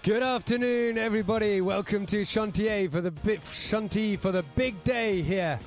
Good afternoon, everybody. Welcome to Chantilly for the big day here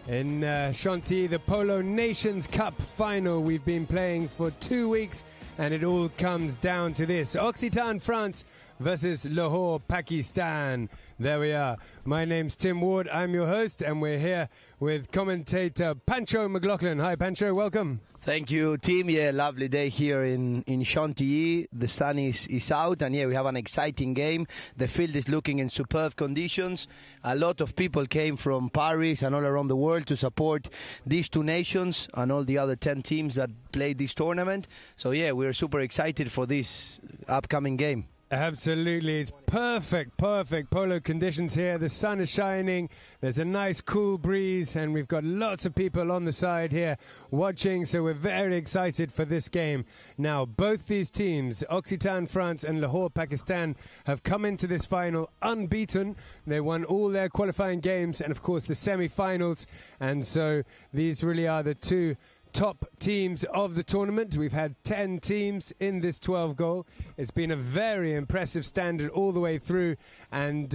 in Chantilly, the Polo Nations Cup final. We've been playing for 2 weeks, and it all comes down to this: Occitan, France versus Lahore, Pakistan. There we are. My name's Tim Ward. I'm your host, and we're here with commentator Pancho McLaughlin. Hi, Pancho. Welcome. Thank you, Tim. Yeah, lovely day here in Chantilly. The sun is out, and yeah, we have an exciting game. The field is looking in superb conditions. A lot of people came from Paris and all around the world to support these two nations and all the other 10 teams that played this tournament. So yeah, we're super excited for this upcoming game. Absolutely. It's perfect polo conditions here. The sun is shining, there's a nice cool breeze, and we've got lots of people on the side here watching, so we're very excited for this game. Now, both these teams, Occitan, France and Lahore, Pakistan, have come into this final unbeaten. They won all their qualifying games and, of course, the semi-finals, and so these really are the two top teams of the tournament. We've had 10 teams in this 12 goal. It's been a very impressive standard all the way through, and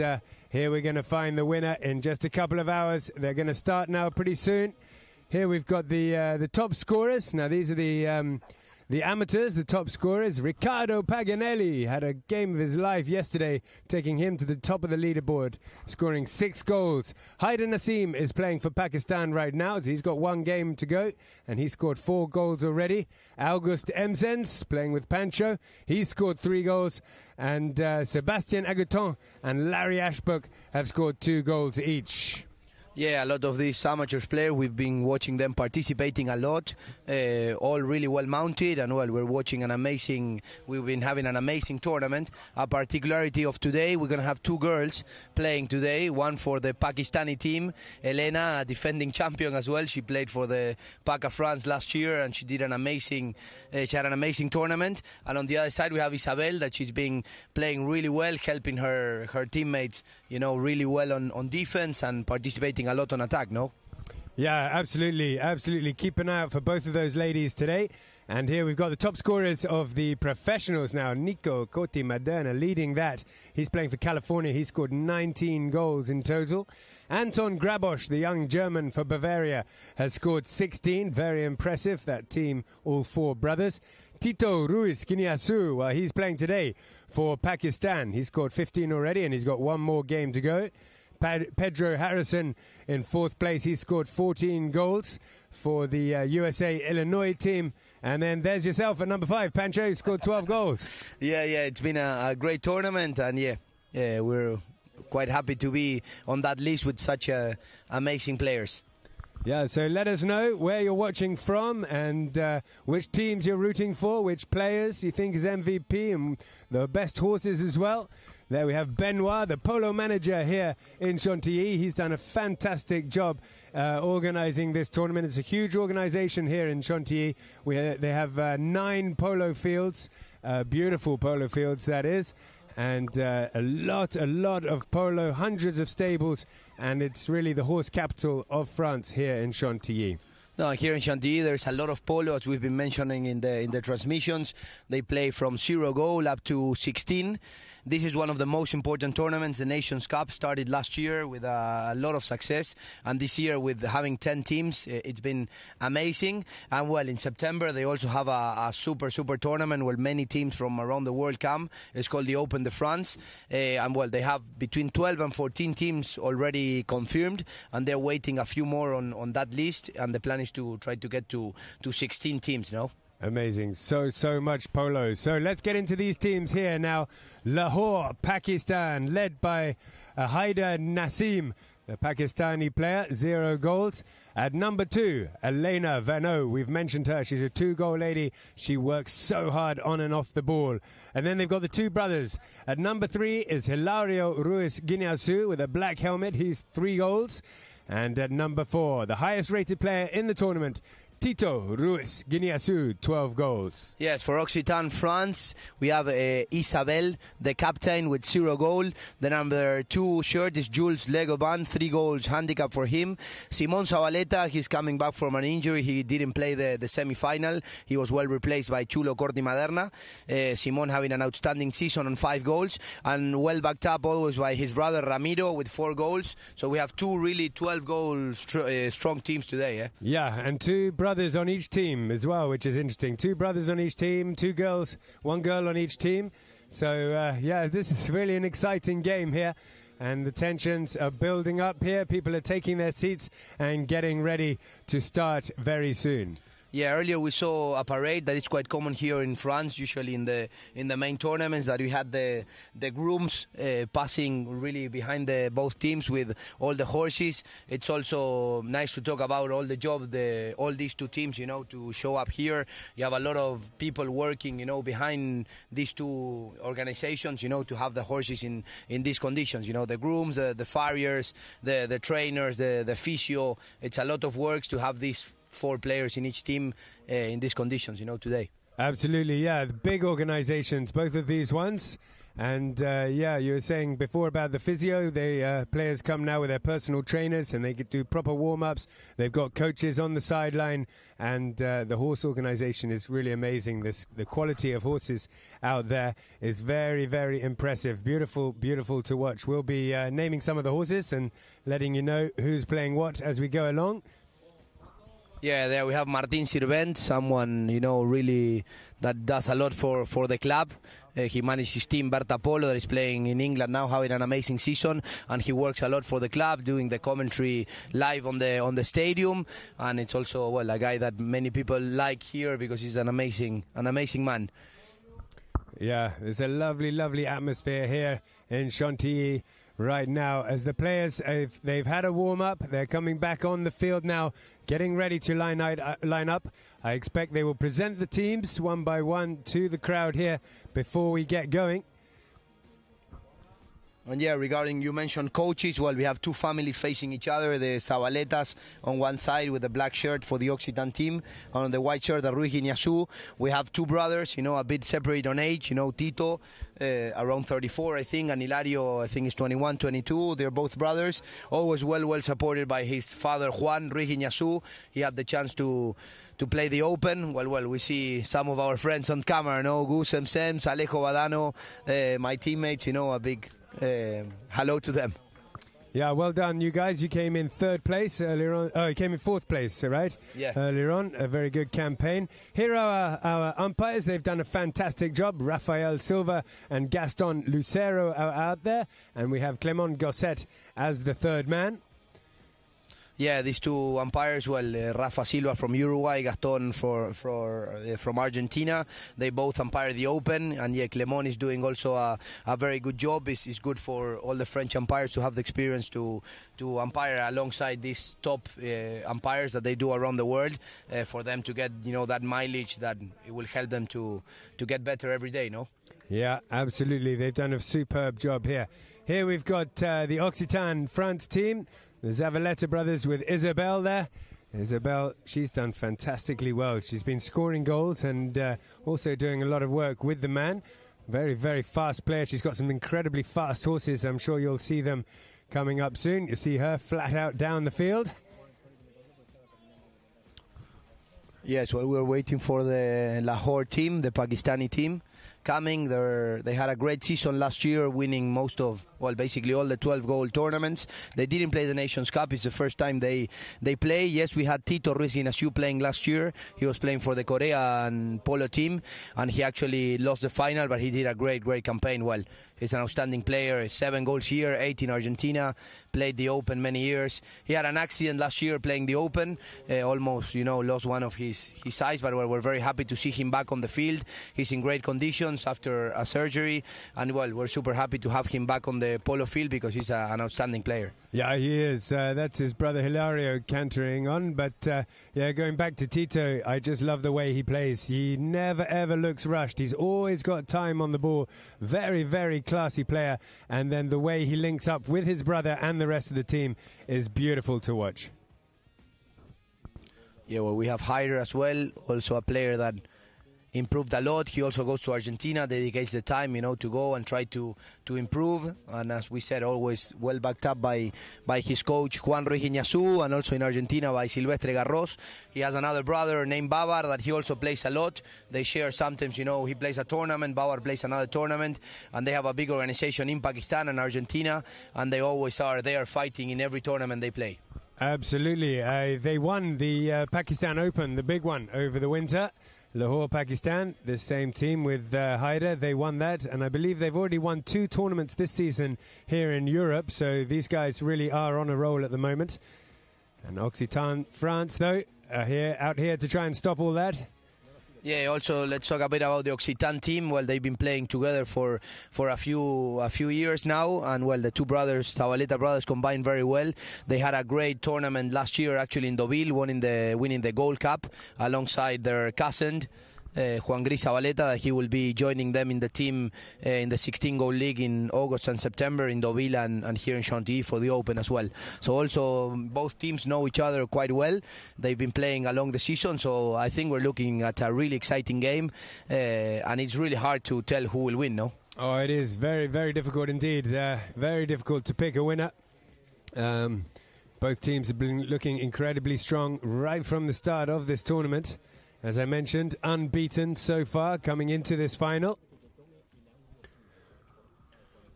here we're going to find the winner in just a couple of hours. They're going to start now pretty soon. Here we've got the top scorers. Now these are the amateurs, the top scorers. Riccardo Paganelli had a game of his life yesterday, taking him to the top of the leaderboard, scoring 6 goals. Haider Naseem is playing for Pakistan right now. So he's got 1 game to go, and he scored 4 goals already. August Emsens, playing with Pancho, he scored 3 goals. And Sebastien Agueton and Larry Ashbrook have scored 2 goals each. Yeah, a lot of these amateurs players, we've been watching them participating a lot, all really well mounted, and well, we've been having an amazing tournament. A particularity of today, we're going to have 2 girls playing today, one for the Pakistani team, Elena, a defending champion as well. She played for the PACA France last year, and she had an amazing tournament. And on the other side, we have Isabel, that she's been playing really well, helping her teammates, really well on defense and participating a lot on attack, no? Yeah, absolutely. Keep an eye out for both of those ladies today. And here we've got the top scorers of the professionals now. Nico Coti Maderna leading that. He's playing for California. He scored 19 goals in total. Anton Grabosch, the young German for Bavaria, has scored 16. Very impressive, that team, all 4 brothers. Tito Ruiz Guineasu, well, he's playing today for Pakistan. He scored 15 already, and he's got 1 more game to go. Pedro Harrison in 4th place. He scored 14 goals for the USA Illinois team. And then there's yourself at number 5, Pancho, who scored 12 goals. Yeah, it's been a great tournament, and yeah, we're quite happy to be on that list with such amazing players. Yeah, so let us know where you're watching from and which teams you're rooting for, which players you think is MVP, and the best horses as well. There we have Benoit, the polo manager here in Chantilly. He's done a fantastic job organising this tournament. It's a huge organisation here in Chantilly. They have 9 polo fields, beautiful polo fields that is, and a lot of polo, hundreds of stables, and it's really the horse capital of France here in Chantilly. No, here in Chantilly, there's a lot of polo, as we've been mentioning in the transmissions. They play from 0 goal up to 16. This is one of the most important tournaments. The Nations Cup started last year with a lot of success, and this year with having 10 teams, it's been amazing. And well, in September they also have a super tournament where many teams from around the world come. It's called the Open de France, and well, they have between 12 and 14 teams already confirmed, and they're waiting a few more on that list, and the plan is to try to get to 16 teams, Amazing. So much polo. So let's get into these teams here now. Lahore, Pakistan, led by Haider Naseem, the Pakistani player, 0 goals. At number 2, Elena Vano. We've mentioned her. She's a 2-goal lady. She works so hard on and off the ball. And then they've got the 2 brothers. At number 3 is Hilario Ruiz Guineasu with a black helmet. He's 3 goals. And at number 4, the highest rated player in the tournament, Tito Ruiz, Guineazú, 12 goals. Yes, for Occitan France, we have Isabel, the captain, with 0 goal. The number 2 shirt is Jules Legoban, 3 goals handicap for him. Simon Zabaleta, he's coming back from an injury. He didn't play the semi-final. He was well replaced by Chulo Corti Maderna. Simon having an outstanding season on 5 goals. And well backed up always by his brother Ramiro with 4 goals. So we have 2 really 12-goal strong teams today. Yeah, and 2 brothers on each team as well, which is interesting. 2 brothers on each team, 2 girls, 1 girl on each team. So, yeah, this is really an exciting game here. And the tensions are building up here. People are taking their seats and getting ready to start very soon. Yeah, earlier we saw a parade that is quite common here in France, usually in the main tournaments, that we had the grooms passing really behind both teams with all the horses. It's also nice to talk about all the job all these 2 teams, to show up here. You have a lot of people working, behind these 2 organizations, to have the horses in these conditions. The grooms, the farriers, the trainers, the physio. It's a lot of work to have these 4 players in each team in these conditions, today. Absolutely, yeah. The big organizations, both of these ones. And, yeah, you were saying before about the physio. The players come now with their personal trainers and they get do proper warm-ups. They've got coaches on the sideline. And the horse organization is really amazing. The quality of horses out there is very, very impressive. Beautiful, beautiful to watch. We'll be naming some of the horses and letting you know who's playing what as we go along. Yeah, there we have Martin Sirvent, someone, really that does a lot for the club. He manages his team, Berta Polo, that is playing in England now, having an amazing season, and he works a lot for the club, doing the commentary live on the stadium. And it's also, well, a guy that many people like here because he's an amazing man. Yeah, there's a lovely, lovely atmosphere here in Chantilly right now as the players, they've had a warm-up. They're coming back on the field now, getting ready to line up. I expect they will present the teams one by one to the crowd here before we get going. And yeah, regarding, you mentioned coaches, well, we have 2 families facing each other, the Zabaletas on one side with the black shirt for the Occitan team, and on the white shirt, the Ruiz Guineazú. We have 2 brothers, a bit separate on age, Tito, around 34, I think, and Hilario, I think, is 21, 22. They're both brothers, always well supported by his father, Juan Ruiz Guineazú. He had the chance to play the Open. Well, we see some of our friends on camera, Gus Sems, Alejo Badano, my teammates, a big hello to them. Yeah, well done, you guys. You came in 3rd place earlier on. Oh, you came in 4th place, right? Yeah. Earlier on, a very good campaign. Here are our umpires. They've done a fantastic job. Rafael Silva and Gaston Lucero are out there. And we have Clement Gosset as the 3rd man. Yeah, these 2 umpires, well, Rafa Silva from Uruguay, Gaston from Argentina. They both umpire the Open, and yeah, Clement is doing also a very good job. It's good for all the French umpires to have the experience to umpire alongside these top umpires that they do around the world, for them to get, that mileage that it will help them to get better every day, Yeah, absolutely. They've done a superb job here. Here we've got the Occitan France team. The Zavaleta brothers with Isabel there. Isabel, she's done fantastically well. She's been scoring goals and also doing a lot of work with the man. Very, very fast player. She's got some incredibly fast horses. I'm sure you'll see them coming up soon. You see her flat out down the field. Yes, well, we're waiting for the Lahore team, the Pakistani team. Coming, they had a great season last year, winning basically all the 12-goal tournaments. They didn't play the Nations Cup. It's the first time they play. Yes, we had Tito Ruiz Guineazú playing last year. He was playing for the Korea and Polo team, and he actually lost the final, but he did a great campaign. Well, he's an outstanding player. 7 goals here, 8 in Argentina. Played the Open many years. He had an accident last year playing the Open. Almost, lost one of his eyes, but we're very happy to see him back on the field. He's in great conditions after a surgery, and well, we're super happy to have him back on the Polo field because he's an outstanding player. Yeah, he is. That's his brother Hilario cantering on. But yeah, going back to Tito, I just love the way he plays. He never ever looks rushed. He's always got time on the ball. Very, very classy player. And then the way he links up with his brother and the rest of the team is beautiful to watch. Yeah, well, we have Hyder as well, also a player that improved a lot. He also goes to Argentina, dedicates the time, to go and try to improve. And as we said, always well backed up by his coach Juan Ruiz Iñazú, and also in Argentina by Silvestre Garros. He has another brother named Babar that he also plays a lot. They share sometimes, he plays a tournament, Babar plays another tournament, and they have a big organization in Pakistan and Argentina, and they always are there fighting in every tournament they play. Absolutely. They won the Pakistan Open, the big one, over the winter. Lahore, Pakistan, the same team with Hyder. They won that, and I believe they've already won 2 tournaments this season here in Europe, so these guys really are on a roll at the moment. And Occitan, France, though, are out here to try and stop all that. Yeah, also let's talk a bit about the Occitan team. Well, they've been playing together for a few years now, and well, the two brothers, Zabaleta brothers, combined very well. They had a great tournament last year, actually in Deauville, winning the Gold Cup alongside their cousin. Juan Gris Zabaleta. He will be joining them in the team in the 16-goal league in August and September in Deauville and here in Chantilly for the Open as well. So also both teams know each other quite well. They've been playing along the season, so I think we're looking at a really exciting game, and it's really hard to tell who will win, no? Oh, it is very, very difficult indeed. Very difficult to pick a winner. Both teams have been looking incredibly strong right from the start of this tournament. As I mentioned, unbeaten so far coming into this final.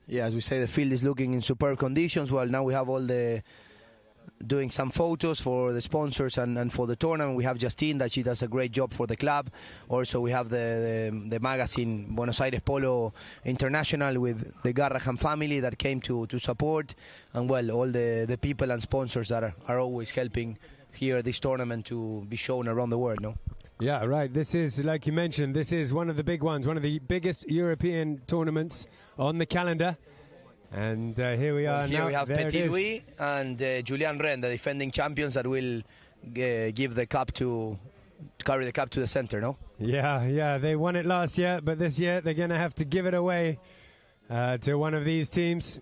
Yeah, as we say, the field is looking in superb conditions. Well, now we have doing some photos for the sponsors and for the tournament. We have Justine, that she does a great job for the club. Also, we have the magazine Buenos Aires Polo International with the Garrahan family that came to support. And well, all the people and sponsors that are always helping here this tournament to be shown around the world, no? Yeah, right. This is, like you mentioned, this is one of the big ones, one of the biggest European tournaments on the calendar. And here we are now. Here we have Petit Louis and Julian Ren, the defending champions that will give the cup carry the cup to the center, no? Yeah, they won it last year, but this year they're going to have to give it away to one of these teams.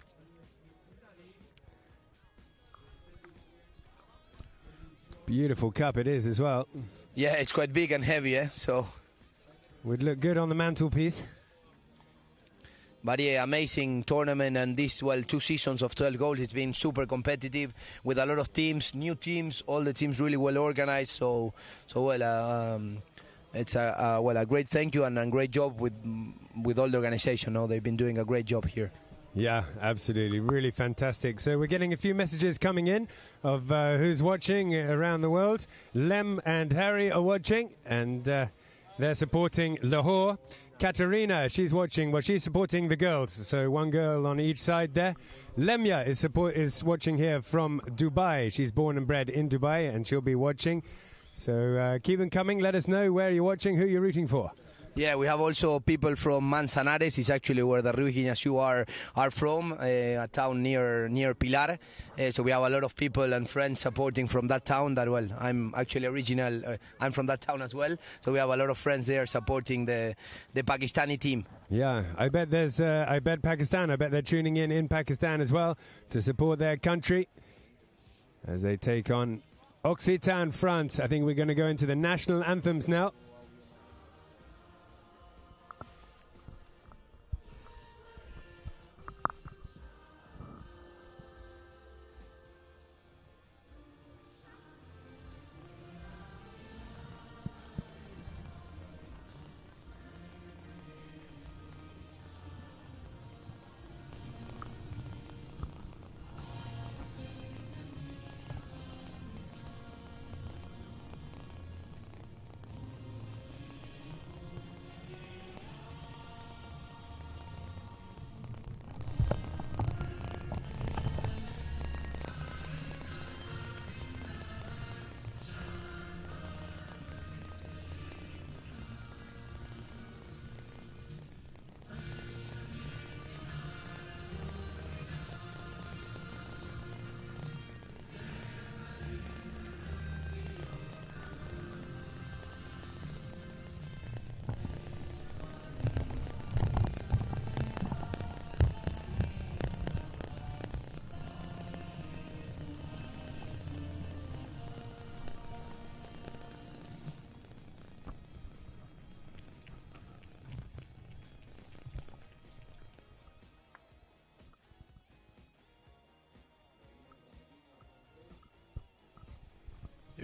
Beautiful cup it is as well. Yeah, it's quite big and heavy, so would look good on the mantelpiece. But yeah, amazing tournament, and this, 2 seasons of 12 goals. It's been super competitive with a lot of teams, new teams, all the teams really well organized. So it's a great thank you and a great job with all the organization. No, they've been doing a great job here. Yeah, absolutely. Really fantastic. So we're getting a few messages coming in of who's watching around the world. Lem and Harry are watching, and they're supporting Lahore. Katerina, she's watching. Well, she's supporting the girls. So one girl on each side there. Lemia is watching here from Dubai. She's born and bred in Dubai, and she'll be watching. So keep them coming. Let us know where you're watching, who you're rooting for. Yeah, we have also people from Manzanares. It's actually where the Ruiz Iñazú are from, a town near Pilar. So we have a lot of people and friends supporting from that town. I'm actually original. I'm from that town as well. So we have a lot of friends there supporting the Pakistani team. Yeah, I bet Pakistan. I bet they're tuning in Pakistan as well to support their country as they take on Occitan, France. I think we're going to go into the national anthems now.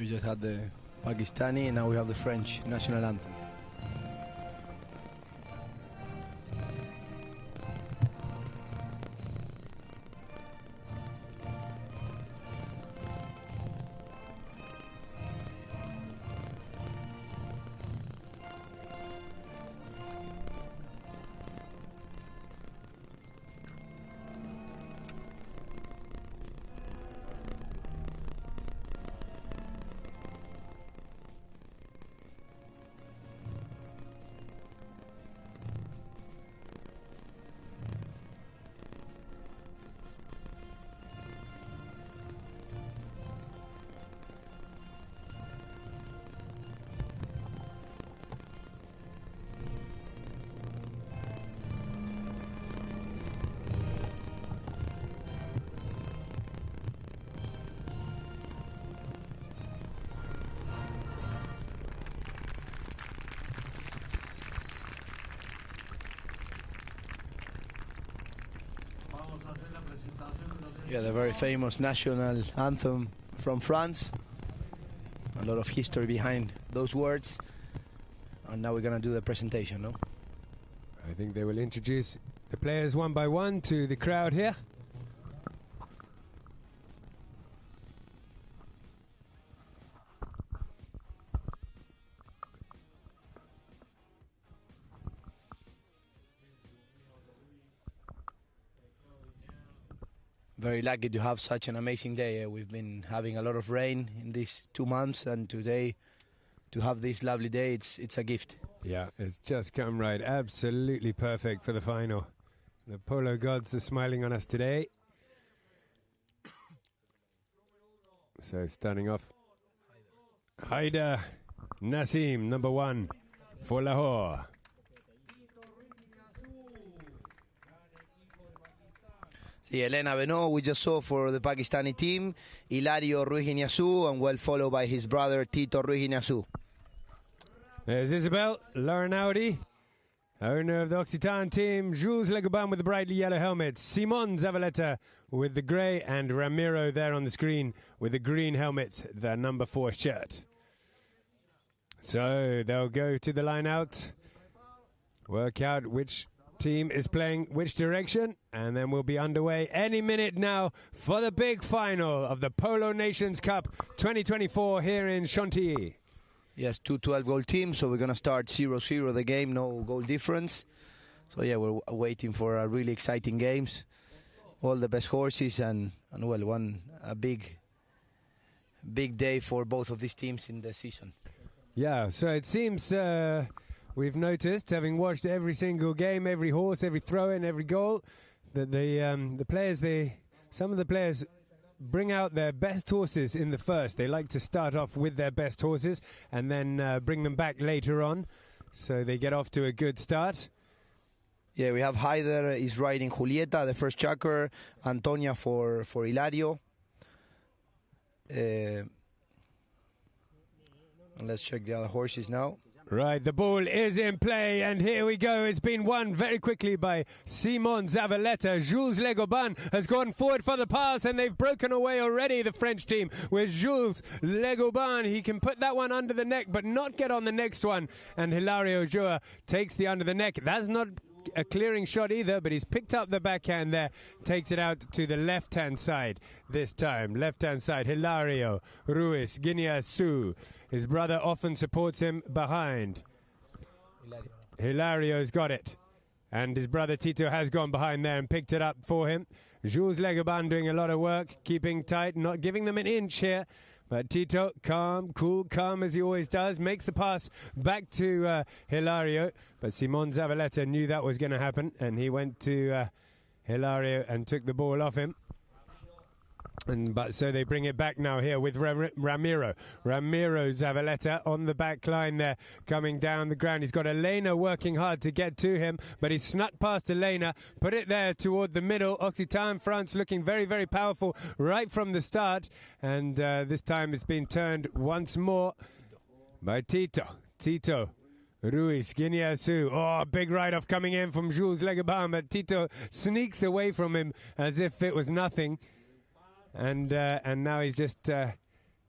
We just had the Pakistani, and now we have the French national anthem. Yeah, the very famous national anthem from France. A lot of history behind those words. And now we're going to do the presentation, no? I think they will introduce the players one by one to the crowd here. Very lucky to have such an amazing day. We've been having a lot of rain in these 2 months, and today to have this lovely day, it's a gift. Yeah, it's just come right. Absolutely perfect for the final. The Polo gods are smiling on us today. So starting off, Haida Nasim, number 1 for Lahore. See, Elena Beno, we just saw for the Pakistani team, Hilario Ruiz-Guiñazú, and well followed by his brother Tito Ruiz-Guiñazú. There's Isabel Laurenaudi, owner of the Occitan team, Jules Legoban with the brightly yellow helmet, Simon Zavaleta with the grey, and Ramiro there on the screen with the green helmet, the number 4 shirt. So they'll go to the line out, work out which team is playing which direction, and then we'll be underway any minute now for the big final of the Polo Nations Cup 2024 here in Chantilly. Yes, 2 12-goal teams, so we're going to start 0-0 the game, no goal difference. So yeah, we're waiting for a really exciting games. All the best horses, and well, a big day for both of these teams in the season. Yeah, so it seems we've noticed, having watched every single game, every horse, every throw-in, every goal, that the players, some of the players bring out their best horses in the first. They like to start off with their best horses and then bring them back later on, so they get off to a good start. Yeah, we have Haider is riding Julieta, the first checker, Antonia for Hilario. And let's check the other horses now. Right, the ball is in play, and here we go. It's been won very quickly by Simon Zavaleta. Jules Legoban has gone forward for the pass, and they've broken away already, the French team, with Jules Legoban. He can put that one under the neck, but not get on the next one. And Hilario Joa takes the under the neck. That's not a clearing shot either, but he's picked up the backhand there, takes it out to the left-hand side this time. Left-hand side, Hilario Ruiz-Guiñazú. His brother often supports him behind. Hilario's got it. And his brother Tito has gone behind there and picked it up for him. Jules Legoban doing a lot of work, keeping tight, not giving them an inch here. But Tito, calm, cool, calm as he always does, makes the pass back to Hilario. But Simon Zavaleta knew that was going to happen, and he went to Hilario and took the ball off him. But so they bring it back now here with Ramiro. Ramiro Zavaleta on the back line there, coming down the ground. He's got Elena working hard to get to him, but he snuck past Elena, put it there toward the middle. Occitan France looking very, very powerful right from the start. And this time it's been turned once more by Tito. Tito Ruiz-Guiñazú. Oh, big write-off coming in from Jules Legoban, but Tito sneaks away from him as if it was nothing. And now he's just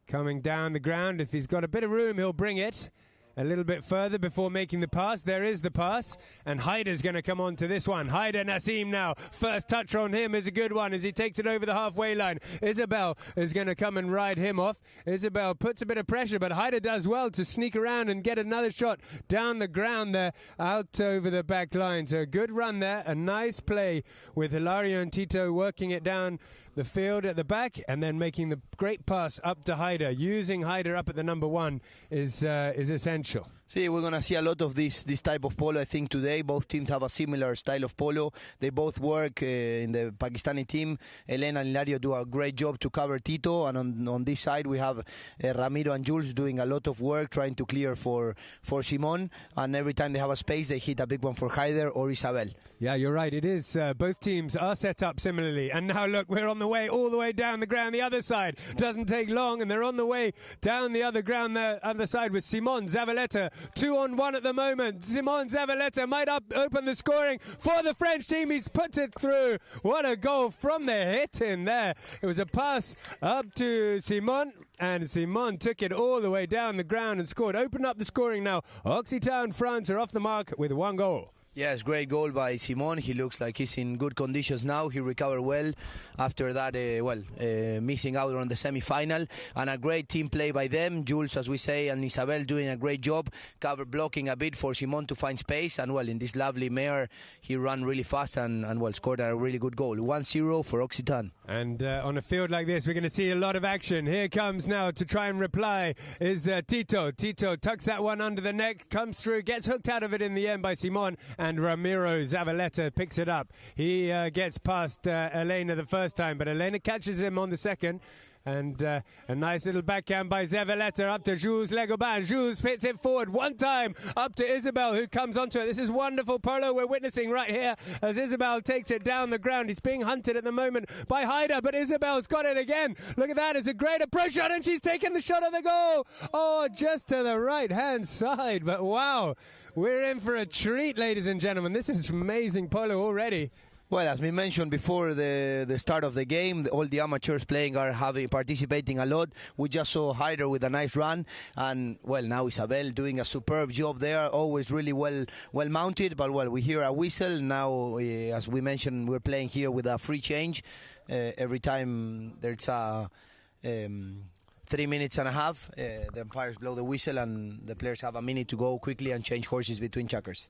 coming down the ground. If he's got a bit of room, he'll bring it a little bit further before making the pass. There is the pass, and Haider's going to come on to this one. Haider Nassim now. First touch on him is a good one as he takes it over the halfway line. Isabel is going to come and ride him off. Isabel puts a bit of pressure, but Haider does well to sneak around and get another shot down the ground there, out over the back line. So a good run there, a nice play with Hilario and Tito working it down the field at the back and then making the great pass up to Haider. Using Haider up at the number 1 is essential. See, we're going to see a lot of this type of polo, I think, today. Both teams have a similar style of polo. They both work in the Pakistani team. Elena and Hilario do a great job to cover Tito. And on this side, we have Ramiro and Jules doing a lot of work, trying to clear for Simon. And every time they have a space, they hit a big one for Haider or Isabel. Yeah, you're right. It is. Both teams are set up similarly. And now, look, we're on the way all the way down the ground the other side. Doesn't take long, and they're on the way down the other ground the other side with Simon Zavaleta. 2-on-1 at the moment. Simon Zavaleta might open the scoring for the French team. He's put it through. What a goal from the hit in there. It was a pass up to Simon, and Simon took it all the way down the ground and scored. Open up the scoring now. Occitan France are off the mark with 1 goal. Yes, great goal by Simon. He looks like he's in good conditions now. He recovered well after that, missing out on the semi-final. And a great team play by them. Jules, as we say, and Isabel doing a great job, cover blocking a bit for Simon to find space. And, in this lovely mare, he ran really fast and scored a really good goal. 1-0 for Occitan. And on a field like this, we're going to see a lot of action. Here comes now to try and reply is Tito. Tito tucks that one under the neck, comes through, gets hooked out of it in the end by Simon, and Ramiro Zavaleta picks it up. He gets past Elena the first time, but Elena catches him on the second. And a nice little backhand by Zavaleta up to Jules Legobin. Jules fits it forward one time up to Isabel, who comes onto it. This is wonderful polo we're witnessing right here as Isabel takes it down the ground. He's being hunted at the moment by Haider, but Isabel's got it again. Look at that. It's a great approach shot, and she's taken the shot of the goal. Oh, just to the right-hand side. But wow, we're in for a treat, ladies and gentlemen. This is amazing polo already. Well, as we mentioned before the start of the game, all the amateurs playing are participating a lot. We just saw Haider with a nice run, and now Isabel doing a superb job there, always really well mounted. But we hear a whistle now. As we mentioned, we're playing here with a free change. Every time there's a 3 minutes and a half, the umpires blow the whistle, and the players have a minute to go quickly and change horses between checkers.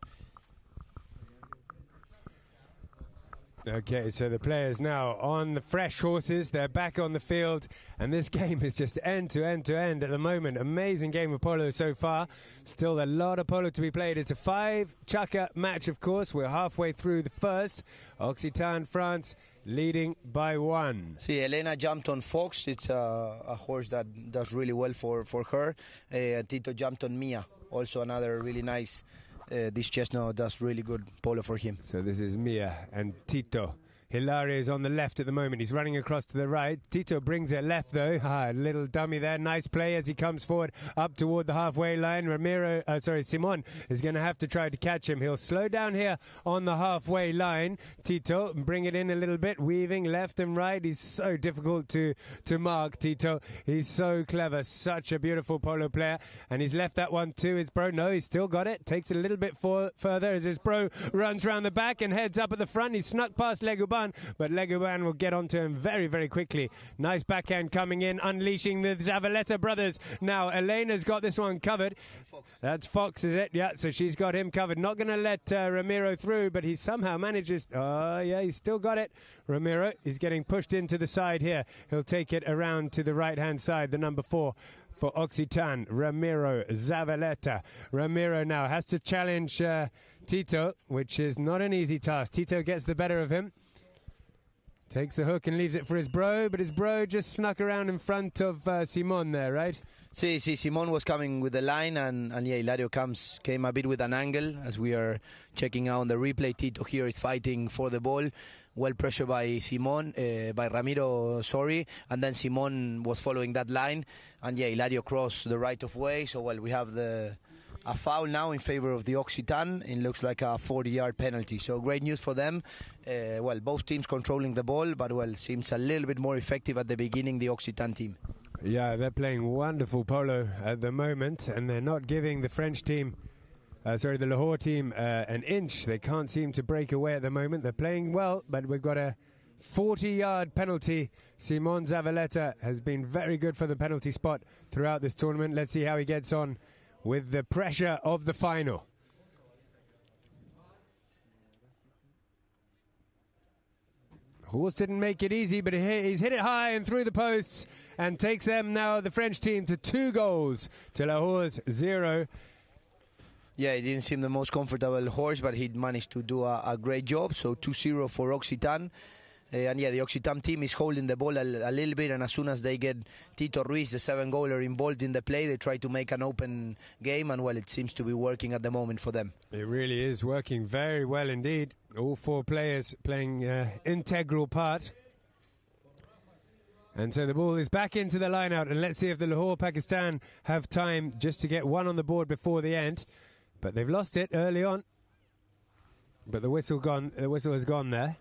Okay, so the players now on the fresh horses. They're back on the field, and this game is just end to end to end at the moment. Amazing game of polo so far. Still a lot of polo to be played. It's a 5-chukka match, of course. We're halfway through the first. Occitan France leading by 1. See, Elena jumped on Fox. It's a horse that does really well for her. Tito jumped on Mia, also another really nice. This chestnut does really good polo for him. So this is Mia and Tito. Hilario is on the left at the moment. He's running across to the right. Tito brings it left, though. Little dummy there. Nice play as he comes forward up toward the halfway line. Simon is going to have to try to catch him. He'll slow down here on the halfway line. Tito, bring it in a little bit, weaving left and right. He's so difficult to mark, Tito. He's so clever. Such a beautiful polo player. And he's left that one to his bro. No, he's still got it. Takes it a little bit further as his bro runs round the back and heads up at the front. He snuck past Legouban, but Legouban will get onto him very, very quickly. Nice backhand coming in, unleashing the Zavaleta brothers. Now, Elena's got this one covered. That's Fox, is it? Yeah, so she's got him covered. Not going to let Ramiro through, but he somehow manages. Oh, yeah, he's still got it. Ramiro is getting pushed into the side here. He'll take it around to the right-hand side, the number 4. For Occitan, Ramiro Zavaleta. Ramiro now has to challenge Tito, which is not an easy task. Tito gets the better of him. Takes the hook and leaves it for his bro, but his bro just snuck around in front of Simon there, right? See, Simon was coming with the line, and Hilario came a bit with an angle as we are checking out on the replay. Tito here is fighting for the ball. Well pressured by Ramiro, and then Simon was following that line, and Hilario crossed the right of way. So we have a foul now in favor of the Occitan. It looks like a 40-yard penalty. So great news for them. Both teams controlling the ball, but seems a little bit more effective at the beginning, the Occitan team. Yeah, they're playing wonderful polo at the moment, and they're not giving the French team, the Lahore team, an inch. They can't seem to break away at the moment. They're playing well, but we've got a 40-yard penalty. Simon Zavaleta has been very good for the penalty spot throughout this tournament. Let's see how he gets on with the pressure of the final. Horse didn't make it easy, but he's hit it high and through the posts and takes them now, the French team, to 2 goals to Lahore's 0. Yeah, he didn't seem the most comfortable horse, but he managed to do a great job. So 2-0 for Occitan. And yeah, the Occitan team is holding the ball a little bit, and as soon as they get Tito Ruiz, the 7-goaler, involved in the play, they try to make an open game, and well, it seems to be working at the moment for them. It really is working very well indeed. All 4 players playing integral part. And so the ball is back into the line-out, and let's see if the Lahore Pakistan have time just to get one on the board before the end. But they've lost it early on. But the whistle has gone there.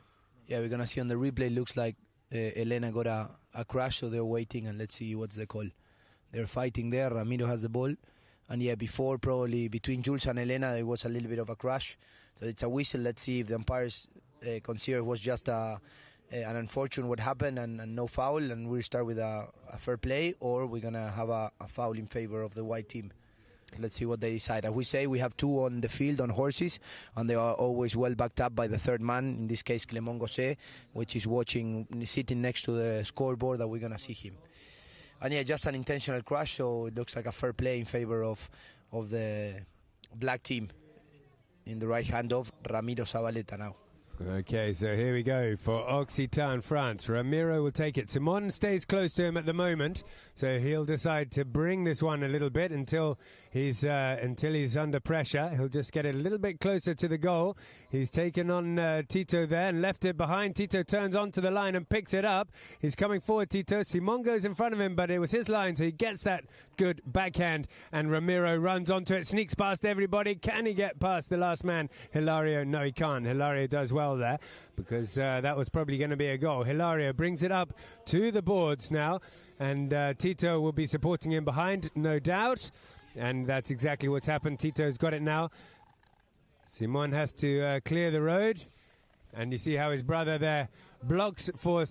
Yeah, we're going to see on the replay, looks like Elena got a crash, so they're waiting, and let's see what's the call. They're fighting there. Ramiro has the ball. And yeah, before, probably between Jules and Elena, there was a little bit of a crash. So it's a whistle. Let's see if the umpires consider it was just an unfortunate what happened and no foul, and we'll start with a fair play, or we're going to have a foul in favor of the white team. Let's see what they decide. As we say, we have 2 on the field on horses, and they are always well backed up by the third man, in this case Clément Gosset, which is sitting next to the scoreboard that we're going to see him. And yeah, just an intentional crash, so it looks like a fair play in favor of the black team in the right hand of Ramiro Zavaleta now. Okay, so here we go for Occitan, France. Ramiro will take it. Simon stays close to him at the moment, so he'll decide to bring this one a little bit until he's under pressure. He'll just get it a little bit closer to the goal. He's taken on Tito there and left it behind. Tito turns onto the line and picks it up. He's coming forward, Tito. Simon goes in front of him, but it was his line, so he gets that good backhand, and Ramiro runs onto it, sneaks past everybody. Can he get past the last man, Hilario? No, he can't. Hilario does well there, because that was probably going to be a goal. Hilario brings it up to the boards now, and Tito will be supporting him behind, no doubt, and that's exactly what's happened. Tito's got it now. Simon has to clear the road, and you see how his brother there blocks for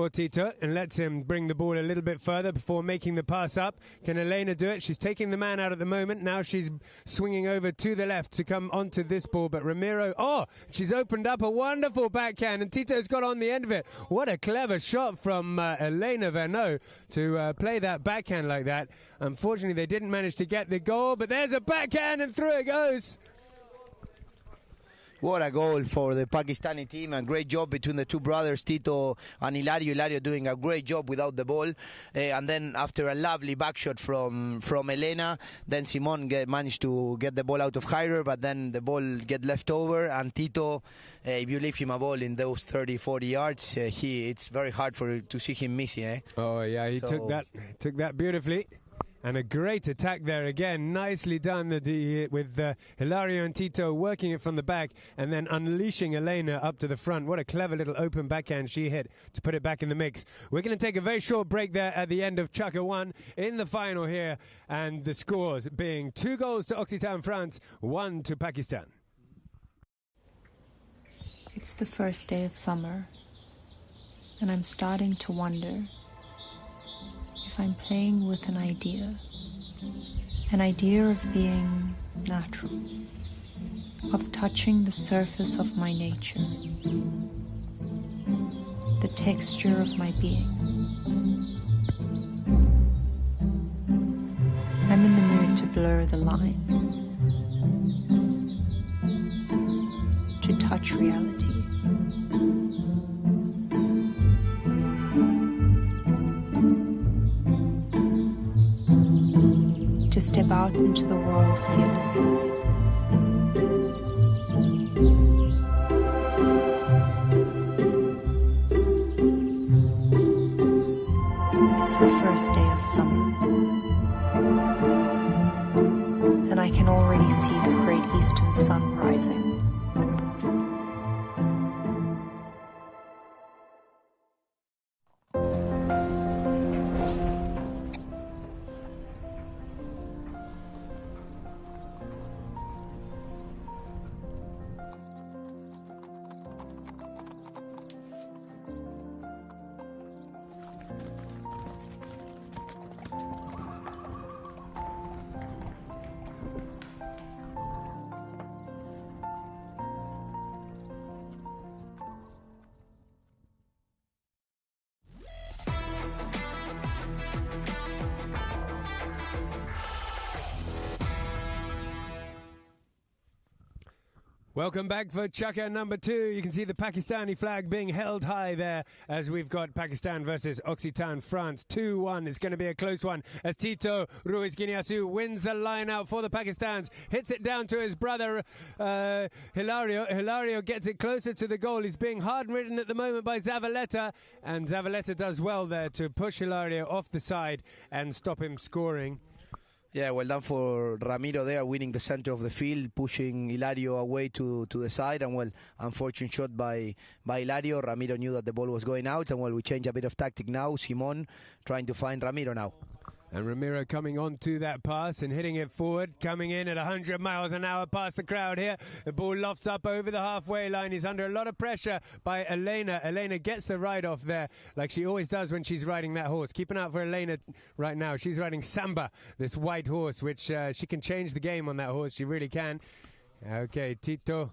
Tito and lets him bring the ball a little bit further before making the pass up. Can Elena do it? She's taking the man out at the moment. Now she's swinging over to the left to come onto this ball, but Ramiro, she's opened up a wonderful backhand, and Tito's got on the end of it. What a clever shot from Elena Verneau to play that backhand like that. Unfortunately, they didn't manage to get the goal, but there's a backhand and through it goes. What a goal for the Pakistani team. A great job between the 2 brothers, Tito and Hilario. Hilario doing a great job without the ball. And then after a lovely backshot from Elena, then Simon managed to get the ball out of Hyder, but then the ball get left over. And Tito, if you leave him a ball in those 30, 40 yards, it's very hard to see him missing. Oh, yeah, he took that beautifully. And a great attack there again, nicely done with Hilario and Tito working it from the back and then unleashing Elena up to the front. What a clever little open backhand she hit to put it back in the mix. We're going to take a very short break there at the end of Chukka 1 in the final here, and the scores being 2 goals to Occitan France, 1 to Pakistan. It's the first day of summer, and I'm starting to wonder if I'm playing with an idea of being natural, of touching the surface of my nature, the texture of my being. I'm in the mood to blur the lines, to touch reality. To step out into the world fearlessly. It's the first day of summer, and I can already see the great eastern sun rising. Welcome back for Chukka number 2. You can see the Pakistani flag being held high there as we've got Pakistan versus Occitan France 2-1. It's going to be a close one as Tito Ruiz Guineasu wins the line out for the Pakistans. Hits it down to his brother Hilario. Hilario gets it closer to the goal. He's being hard-ridden at the moment by Zavaleta, and Zavaleta does well there to push Hilario off the side and stop him scoring. Yeah, well done for Ramiro there, winning the center of the field, pushing Hilario away to the side, and well, unfortunate shot by Hilario. Ramiro knew that the ball was going out, and well, we change a bit of tactic now. Simon trying to find Ramiro now. And Ramiro coming on to that pass and hitting it forward, coming in at 100 miles an hour past the crowd here. The ball lofts up over the halfway line. He's under a lot of pressure by Elena. Elena gets the ride off there like she always does when she's riding that horse. Keep an eye out for Elena right now. She's riding Samba, this white horse, which she can change the game on that horse. She really can. Okay, Tito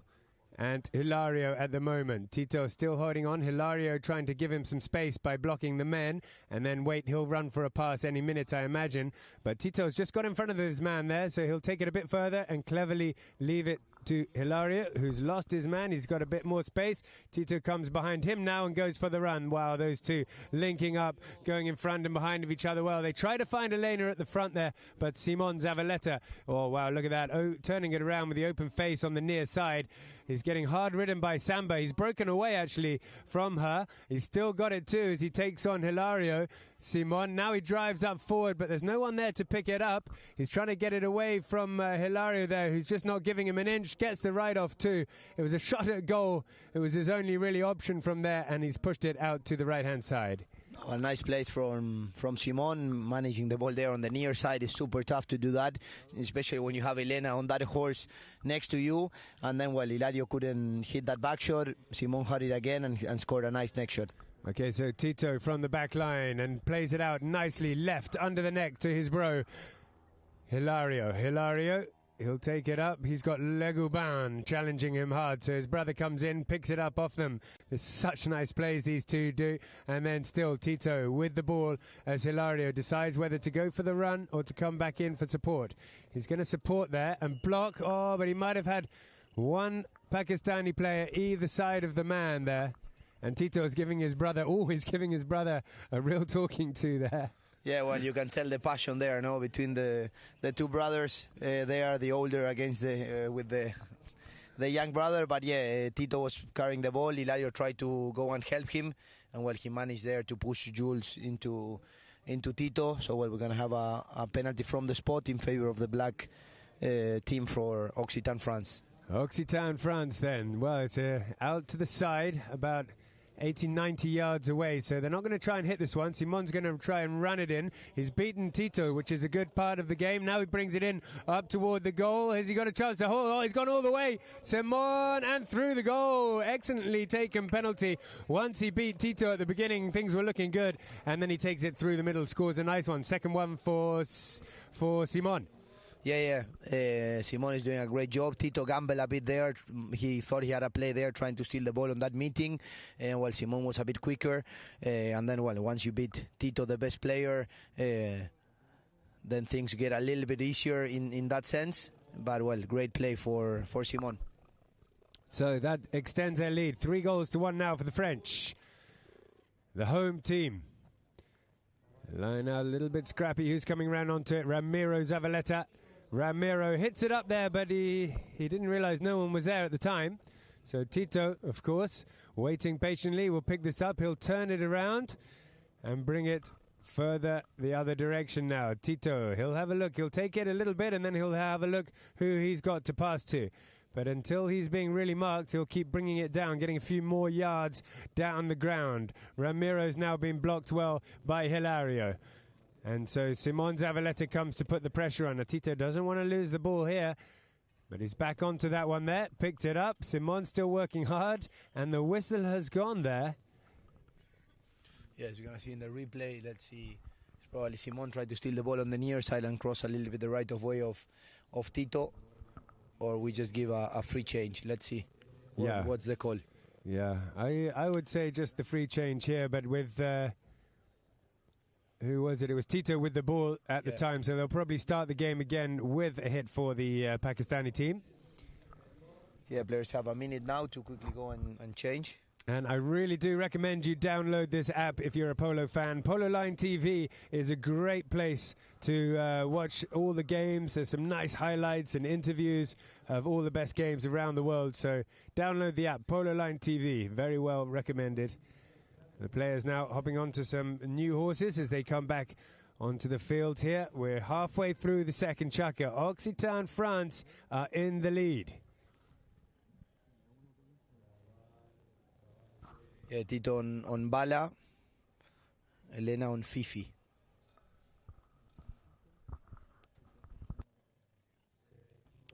and Hilario at the moment. Tito still holding on. Hilario trying to give him some space by blocking the men, and then wait, he'll run for a pass any minute, I imagine. But Tito's just got in front of his man there, so he'll take it a bit further and cleverly leave it to Hilario, who's lost his man. He's got a bit more space. Tito comes behind him now and goes for the run. Wow, those two linking up, going in front and behind of each other. Well, they try to find Elena at the front there, but Simon Zavaleta, oh wow, look at that, turning it around with the open face on the near side. He's getting hard ridden by Samba. He's broken away actually from her. He's still got it too as he takes on Hilario. Simon, now he drives up forward, but there's no one there to pick it up. He's trying to get it away from Hilario there, who's just not giving him an inch. Gets the ride off too. It was a shot at goal. It was his only really option from there, and he's pushed it out to the right-hand side. A nice place from Simon, managing the ball there on the near side. Is super tough to do that, especially when you have Elena on that horse next to you. And then, well, Hilario couldn't hit that back shot. Simon had it again and scored a nice next shot. Okay, so Tito from the back line and plays it out nicely left under the neck to his bro Hilario. He'll take it up. He's got Legouban challenging him hard. So his brother comes in, picks it up off them. There's such nice plays these two do. And then still Tito with the ball as Hilario decides whether to go for the run or to come back in for support. He's going to support there and block. Oh, but he might have had one Pakistani player either side of the man there. And Tito is giving his brother, he's giving his brother a real talking to there. Yeah, well, you can tell the passion there, no, between the two brothers. They are the older against with the young brother, but yeah, Tito was carrying the ball. Hilario tried to go and help him, and well, he managed there to push Jules into Tito. So well, we're gonna have a penalty from the spot in favor of the black team for Occitan France. Occitan France then. Well, it's out to the side about 80, 90 yards away, so they're not going to try and hit this one. Simon's going to try and run it in. He's beaten Tito, which is a good part of the game. Now he brings it in up toward the goal. Has he got a chance to hold? Oh, he's gone all the way. Simon and through the goal. Excellently taken penalty. Once he beat Tito at the beginning, things were looking good, and then he takes it through the middle, scores a nice one. Second one for Simon. Yeah. Simon is doing a great job. Tito gambled a bit there. He thought he had a play there trying to steal the ball on that meeting. Well, Simon was a bit quicker. And then, well, once you beat Tito, the best player, then things get a little bit easier in that sense. But, well, great play for Simon. So that extends their lead. 3-1 now for the French. The home team. Line out a little bit scrappy. Who's coming round onto it? Ramiro Zavaleta. Ramiro hits it up there, but he didn't realize no one was there at the time. So Tito, of course, waiting patiently, will pick this up. He'll turn it around and bring it further the other direction now. Tito, he'll have a look. He'll take it a little bit, and then he'll have a look who he's got to pass to. But until he's being really marked, he'll keep bringing it down, getting a few more yards down the ground. Ramiro's now been blocked well by Hilario. And so Simon Zavaleta comes to put the pressure on. Tito doesn't want to lose the ball here, but he's back onto that one there. Picked it up. Simon still working hard, and the whistle has gone there. Yes, you're going to see in the replay. Let's see. Probably Simon tried to steal the ball on the near side and cross a little bit the right of way of Tito. Or we just give a free change. Let's see. What's the call? Yeah, I would say just the free change here, but with... who was it? It was Tito with the ball at the time, so they'll probably start the game again with a hit for the Pakistani team. Yeah, players have a minute now to quickly go and change. And I really do recommend you download this app if you're a polo fan. Polo Line TV is a great place to watch all the games. There's some nice highlights and interviews of all the best games around the world. So download the app, Polo Line TV. Very well recommended. The players now hopping onto some new horses as they come back onto the field here. We're halfway through the second chukka. Occitan France are in the lead. Yeah, Tito on Bala, Elena on Fifi.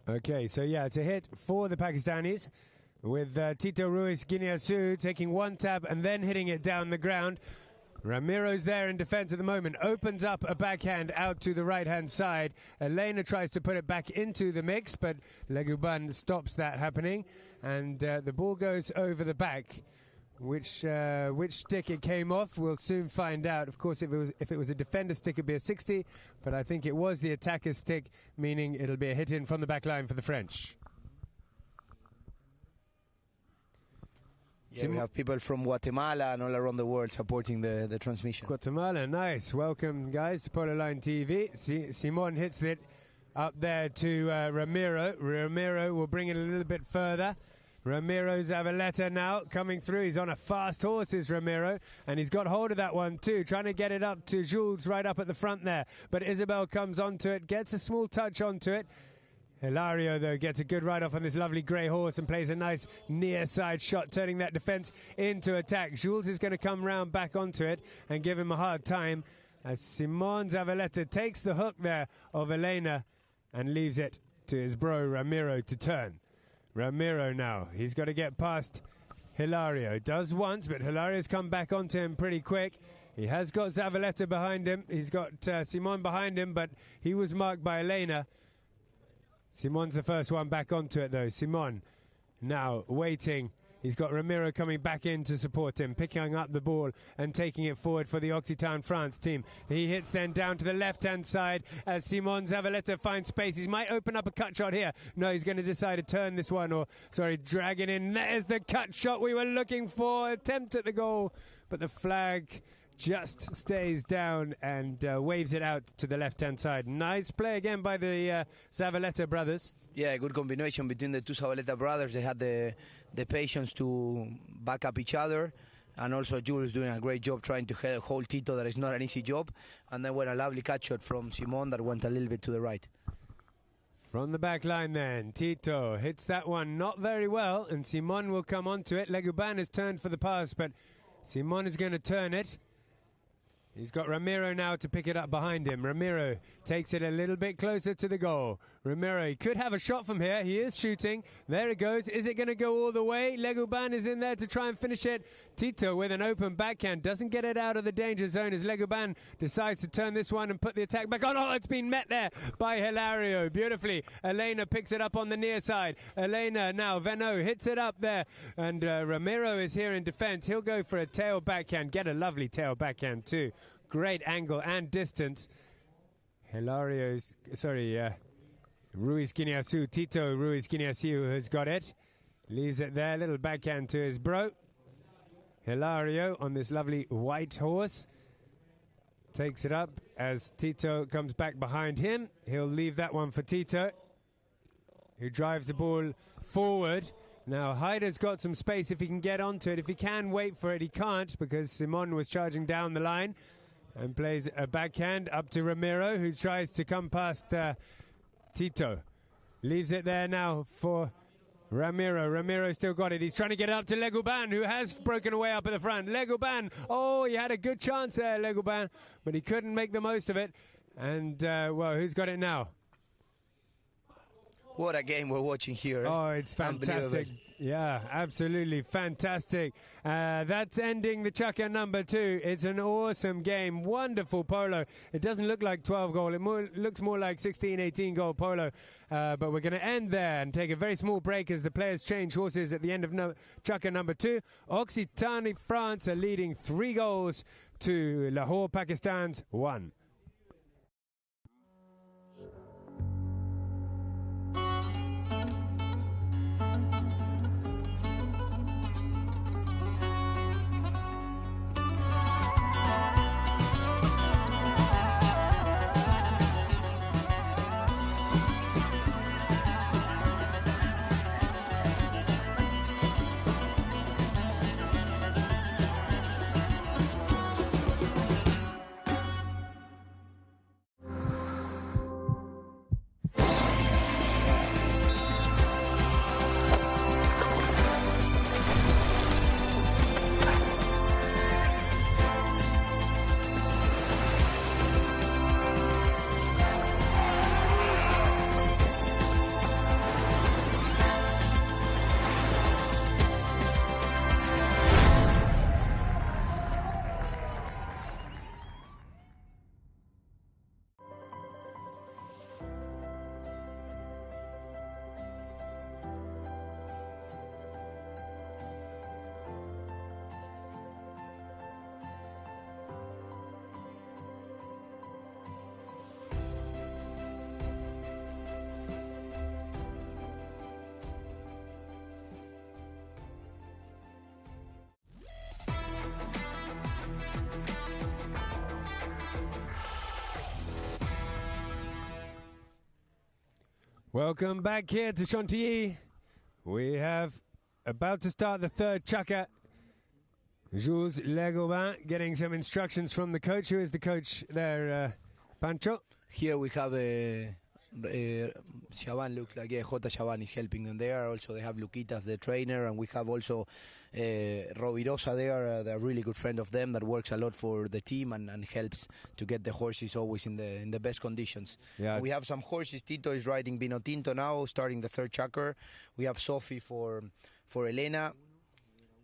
Okay, so yeah, it's a hit for the Pakistanis with Tito Ruiz Guineasu taking one tap and then hitting it down the ground. Ramiro's there in defense at the moment, opens up a backhand out to the right-hand side. Elena tries to put it back into the mix, but Leguban stops that happening, and the ball goes over the back. Which stick it came off, we'll soon find out. Of course, if it was a defender stick, it'd be a 60, but I think it was the attacker's stick, meaning it'll be a hit in from the back line for the French. Yeah, we have people from Guatemala and all around the world supporting the transmission. Guatemala, nice. Welcome, guys, to Polo Line TV. Simon hits it up there to Ramiro. Ramiro will bring it a little bit further. Ramiro Zavaleta now coming through. He's on a fast horse, is Ramiro, and he's got hold of that one too, trying to get it up to Jules right up at the front there. But Isabel comes onto it, gets a small touch onto it. Hilario, though, gets a good ride off on this lovely grey horse and plays a nice near side shot, turning that defence into attack. Jules is going to come round back onto it and give him a hard time as Simon Zavaleta takes the hook there of Elena and leaves it to his bro Ramiro to turn. Ramiro now, he's got to get past Hilario. Does once, but Hilario's come back onto him pretty quick. He has got Zavaleta behind him. He's got Simon behind him, but he was marked by Elena. Simon's the first one back onto it, though. Simon now waiting. He's got Ramiro coming back in to support him, picking up the ball and taking it forward for the Occitan France team. He hits then down to the left-hand side as Simon Zavaleta finds space. He might open up a cut shot here. No, he's going to decide to turn this one, drag it in. There's the cut shot we were looking for. Attempt at the goal, but the flag just stays down and waves it out to the left-hand side. Nice play again by the Zavaleta brothers. Yeah, good combination between the two Zavaleta brothers. They had the patience to back up each other, and also Jules doing a great job trying to hold Tito. That is not an easy job. And then went a lovely cut shot from Simon that went a little bit to the right. From the back line then, Tito hits that one not very well, and Simon will come onto it. Leguban has turned for the pass, but Simon is going to turn it. He's got Ramiro now to pick it up behind him. Ramiro takes it a little bit closer to the goal. Ramiro, he could have a shot from here. He is shooting. There it goes. Is it going to go all the way? Leguban is in there to try and finish it. Tito with an open backhand. Doesn't get it out of the danger zone as Leguban decides to turn this one and put the attack back on. Oh, it's been met there by Hilario. Beautifully. Elena picks it up on the near side. Elena now, Venot hits it up there. And Ramiro is here in defense. He'll go for a tail backhand. Get a lovely tail backhand too. Great angle and distance. Ruiz Guineasu, Tito Ruiz Guineasu has got it. Leaves it there, little backhand to his bro. Hilario on this lovely white horse. Takes it up as Tito comes back behind him. He'll leave that one for Tito, who drives the ball forward. Now, Haider's got some space if he can get onto it. If he can wait for it, he can't because Simon was charging down the line. And plays a backhand up to Ramiro, who tries to come past Tito. Leaves it there now for Ramiro. Ramiro still got it. He's trying to get it up to Leguban, who has broken away up at the front. Leguban, he had a good chance there, Leguban, but he couldn't make the most of it. And, who's got it now? What a game we're watching here. Oh, it's fantastic. Yeah, absolutely fantastic. That's ending the chukka number 2. It's an awesome game. Wonderful polo. It doesn't look like 12 goal. It looks more like 16, 18 goal polo. But we're going to end there and take a very small break as the players change horses at the end of chukka number 2. Occitanie France are leading 3 goals to Lahore, Pakistan's 1. Welcome back here to Chantilly. We have about to start the third chukka. Jules Legoban getting some instructions from the coach. Who is the coach there, Pancho? Here we have Shaban, looks like Jota Shaban is helping them there. Also they have Luquitas, the trainer, and we have also Rovirosa there, the really good friend of them that works a lot for the team and helps to get the horses always in the best conditions. Yeah. We have some horses. Tito is riding Vino Tinto now, starting the third chukka. We have Sophie for Elena,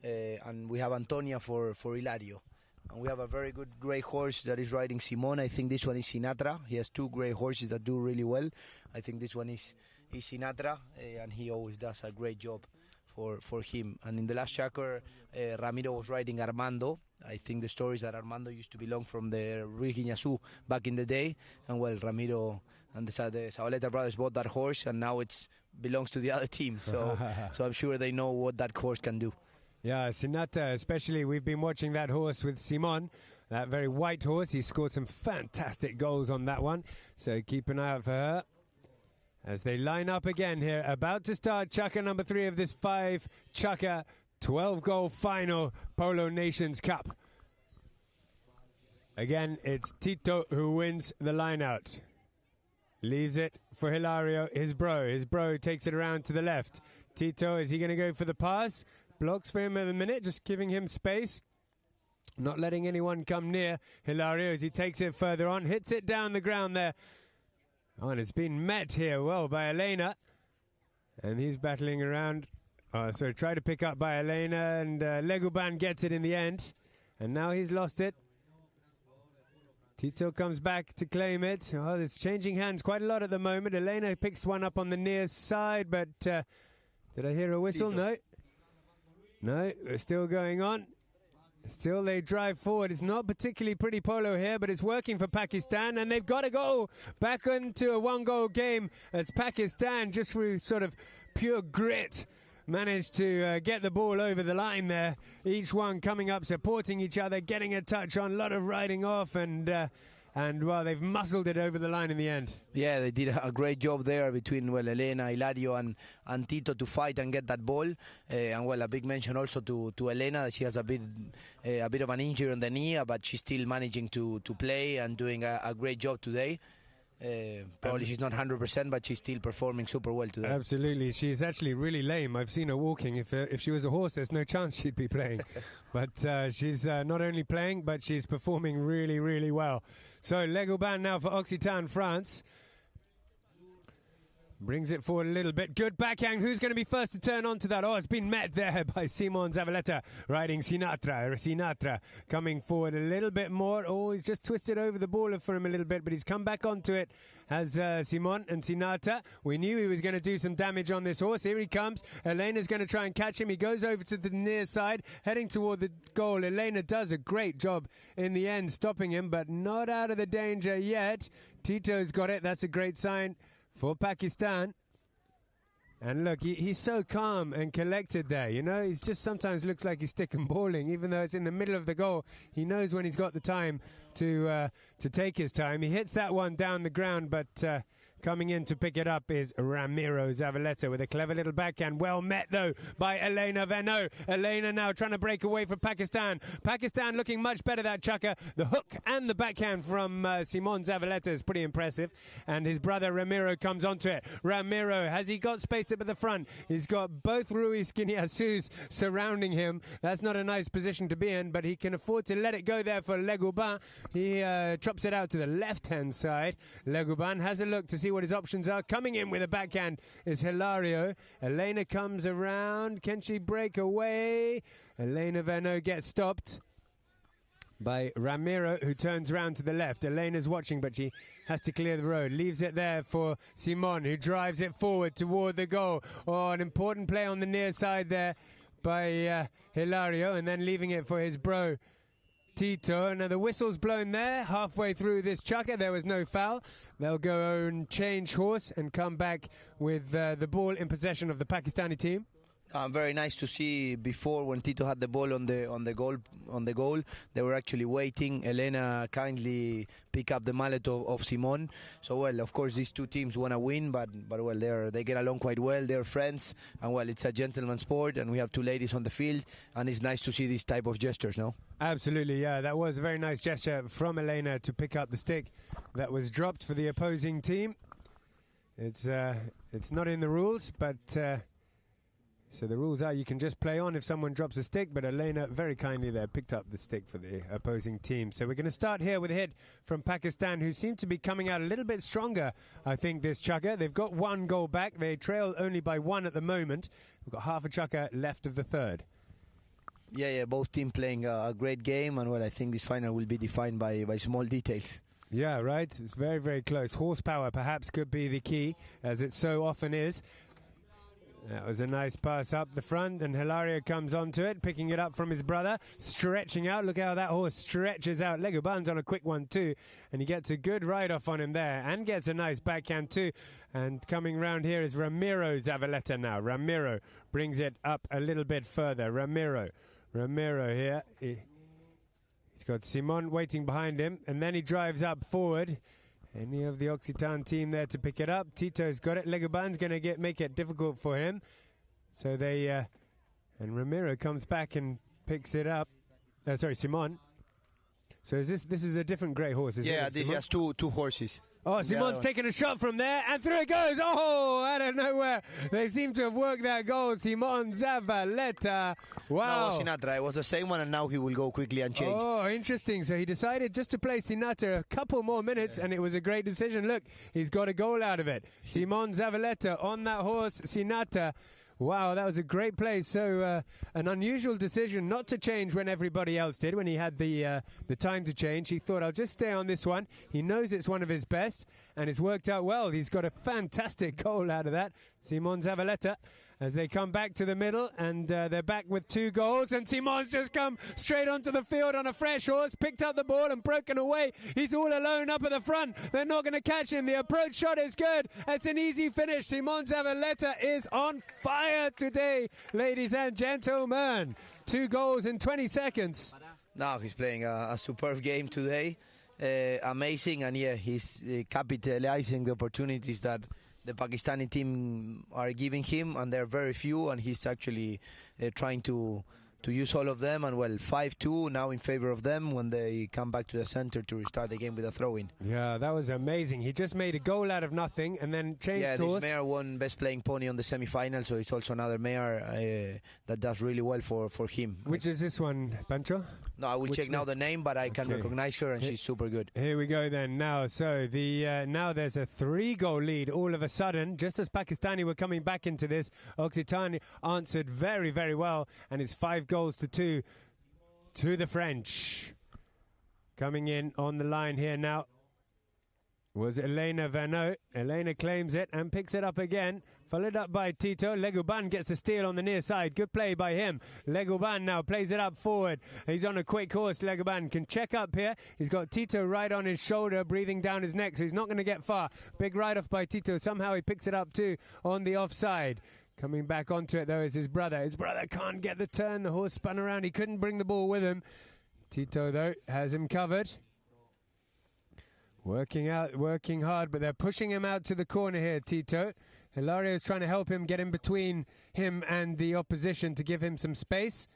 and we have Antonia for Hilario. And we have a very good grey horse that is riding Simon. I think this one is Sinatra. He has two grey horses that do really well. I think this one is Sinatra, and he always does a great job for him. And in the last chukka, Ramiro was riding Armando. I think the story is that Armando used to belong from the Rigiñazú back in the day. And well, Ramiro and the Zabaleta brothers bought that horse, and now it belongs to the other team. So I'm sure they know what that horse can do. Yeah, Sinatra especially. We've been watching that horse with Simon, that very white horse. He scored some fantastic goals on that one, so keep an eye out for her. As they line up again here, about to start chukka number 3 of this 5 chukka 12-goal final Polo Nations Cup. Again, it's Tito who wins the line-out. Leaves it for Hilario, his bro. His bro takes it around to the left. Tito, is he going to go for the pass? Blocks for him at the minute, just giving him space. Not letting anyone come near Hilario as he takes it further on. Hits it down the ground there. Oh, and it's been met here well by Elena. And he's battling around. So try to pick up by Elena, and Legoban gets it in the end. And now he's lost it. Tito comes back to claim it. Oh, it's changing hands quite a lot at the moment. Elena picks one up on the near side, but did I hear a whistle? Tito. No. No, we're still going on. Still they drive forward. It's not particularly pretty polo here, but it's working for Pakistan, and they've got to go back into a one-goal game as Pakistan, just through sort of pure grit, managed to get the ball over the line there. Each one coming up, supporting each other, getting a touch on, a lot of riding off, and well, they've muscled it over the line in the end. Yeah, they did a great job there between Elena, Hilario, and Tito to fight and get that ball. And well, a big mention also to Elena, that she has a bit of an injury on the knee, but she's still managing to play and doing a great job today. Probably she's not 100%, but she's still performing super well today. Absolutely. She's actually really lame. I've seen her walking. If she was a horse, there's no chance she'd be playing. But she's not only playing, but she's performing really, really well. So Legoban now for Occitan, France. Brings it forward a little bit. Good backhand. Who's going to be first to turn on to that? Oh, it's been met there by Simon Zavaleta riding Sinatra. Sinatra coming forward a little bit more. Oh, he's just twisted over the ball for him a little bit, but he's come back onto it as Simon and Sinatra. We knew he was going to do some damage on this horse. Here he comes. Elena's going to try and catch him. He goes over to the near side, heading toward the goal. Elena does a great job in the end, stopping him, but not out of the danger yet. Tito's got it. That's a great sign for Pakistan. And look, he's so calm and collected there, you know. He's just sometimes looks like he's stick and balling, even though it's in the middle of the goal. He knows when he's got the time to take his time. He hits that one down the ground, but coming in to pick it up is Ramiro Zavaleta with a clever little backhand. Well met, though, by Elena Venot. Elena now trying to break away from Pakistan. Pakistan looking much better, that chukka. The hook and the backhand from Simon Zavaleta is pretty impressive. And his brother Ramiro comes onto it. Ramiro, has he got space up at the front? He's got both Ruiz Guineazus surrounding him. That's not a nice position to be in, but he can afford to let it go there for Legoban. He chops it out to the left-hand side. Legoban has a look to see what his options are. Coming in with a backhand is Hilario. Elena comes around. Can she break away? Elena Venot gets stopped by Ramiro, who turns round to the left. Elena's watching, but she has to clear the road. Leaves it there for Simon, who drives it forward toward the goal. Oh, an important play on the near side there by Hilario, and then leaving it for his bro Tito. Now the whistle's blown there halfway through this chukka. There was no foul. They'll go and change horse and come back with the ball in possession of the Pakistani team. Very nice to see. Before, when Tito had the ball on the goal, they were actually waiting. Elena kindly pick up the mallet of Simon. So well, of course, these two teams want to win, but well, they get along quite well. They're friends, and well, it's a gentleman's sport, and we have two ladies on the field, and it's nice to see these type of gestures, no? Absolutely, yeah. That was a very nice gesture from Elena to pick up the stick that was dropped for the opposing team. It's not in the rules, but. So the rules are you can just play on if someone drops a stick, but Elena very kindly there picked up the stick for the opposing team. So we're going to start here with a hit from Pakistan, who seem to be coming out a little bit stronger, I think, this chukka. They've got one goal back. They trail only by one at the moment. We've got half a chukka left of the third. Yeah, both teams playing a great game, and well, I think this final will be defined by small details. Yeah, right. It's very, very close. Horsepower perhaps could be the key, as it so often is. That was a nice pass up the front, and Hilario comes onto it, picking it up from his brother, stretching out. Look how that horse stretches out. Leguban's on a quick one too, and he gets a good ride-off on him there, and gets a nice backhand too. And coming round here is Ramiro Zavaleta now. Ramiro brings it up a little bit further. Ramiro here. He's got Simon waiting behind him, and then he drives up forward. Any of the Occitan team there to pick it up. Tito's got it. Leguban's going to make it difficult for him. So and Ramiro comes back and picks it up. Simon. So this is a different grey horse, isn't it? Yeah, he has two horses. Oh, Simon's taking a shot from there, and through it goes. Oh, out of nowhere. They seem to have worked that goal. Simon Zavaleta. Wow. No, it was Sinatra. It was the same one, and now he will go quickly and change. Oh, interesting. So he decided just to play Sinatra a couple more minutes, and it was a great decision. Look, he's got a goal out of it. Simon Zavaleta on that horse, Sinatra. Wow, that was a great play. So an unusual decision not to change when everybody else did, when he had the time to change. He thought, I'll just stay on this one. He knows it's one of his best, and it's worked out well. He's got a fantastic goal out of that. Simon Zavaleta, as they come back to the middle, and they're back with 2 goals, and Simon's just come straight onto the field on a fresh horse, picked up the ball and broken away. He's all alone up at the front. They're not going to catch him. The approach shot is good. It's an easy finish. Simon Zavaleta is on fire today, ladies and gentlemen. 2 goals in 20 seconds. Now he's playing a superb game today. Amazing, and yeah, he's capitalizing the opportunities that the Pakistani team are giving him, and they're very few, and he's actually trying to use all of them. And well, 5-2 now in favor of them when they come back to the center to restart the game with a throw-in. Yeah, that was amazing. He just made a goal out of nothing and then changed horse. Yeah, this mare won best playing pony on the semi-final, so it's also another mare that does really well for him. Which is this one, Pancho? No, I will check now the name, but I can recognize her, and she's super good. Here we go then. Now, so now there's a 3-goal lead all of a sudden. Just as Pakistani were coming back into this, Occitan answered very, very well, and it's 5-2 to the French. Coming in on the line here now was Elena Vanot. Elena claims it and picks it up again. Followed up by Tito. Leguban gets the steal on the near side. Good play by him. Leguban now plays it up forward. He's on a quick horse. Leguban can check up here. He's got Tito right on his shoulder, breathing down his neck, so he's not going to get far. Big ride-off by Tito. Somehow he picks it up too on the offside. Coming back onto it, though, is his brother. His brother can't get the turn. The horse spun around. He couldn't bring the ball with him. Tito, though, has him covered. Working hard, but they're pushing him out to the corner here, Tito. Hilario is trying to help him, get in between him and the opposition to give him some space.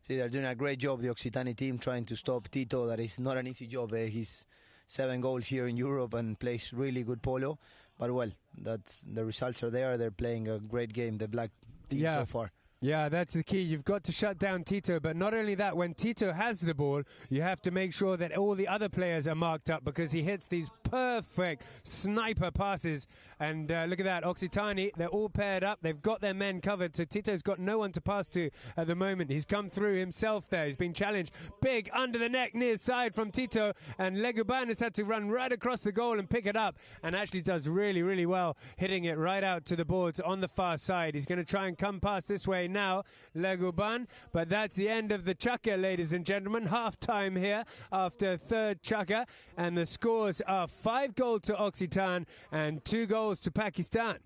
See, they're doing a great job, the Occitani team, trying to stop Tito. That is not an easy job. He's 7 goals here in Europe and plays really good polo. But, well, the results are there. They're playing a great game, the black team so far. Yeah, that's the key. You've got to shut down Tito. But not only that, when Tito has the ball, you have to make sure that all the other players are marked up, because he hits these perfect sniper passes. And look at that, Occitani, they're all paired up. They've got their men covered. So Tito's got no one to pass to at the moment. He's come through himself there. He's been challenged. Big under the neck near side from Tito. And Leguban has had to run right across the goal and pick it up. And actually does really, really well, hitting it right out to the boards on the far side. He's going to try and come past this way now, Leguban, but that's the end of the chukka, ladies and gentlemen. Half time here after third chukka, and the scores are 5 goals to Occitan and 2 goals to Pakistan.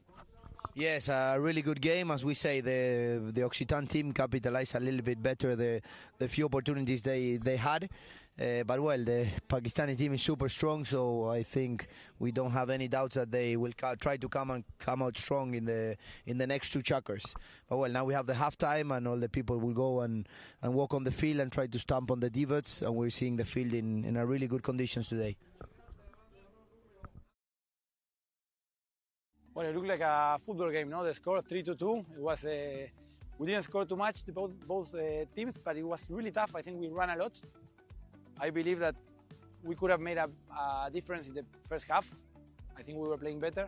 Yes, a really good game. As we say, the Occitan team capitalized a little bit better the few opportunities they had. But well, the Pakistani team is super strong, so I think we don't have any doubts that they will try to come out strong in the next two checkers. But well, now we have the halftime, and all the people will go and walk on the field and try to stamp on the divots, and we're seeing the field in a really good conditions today. Well, it looked like a football game, no? The score 3-2. It was we didn't score too much, both teams, but it was really tough. I think we ran a lot. I believe that we could have made a difference in the first half. I think we were playing better,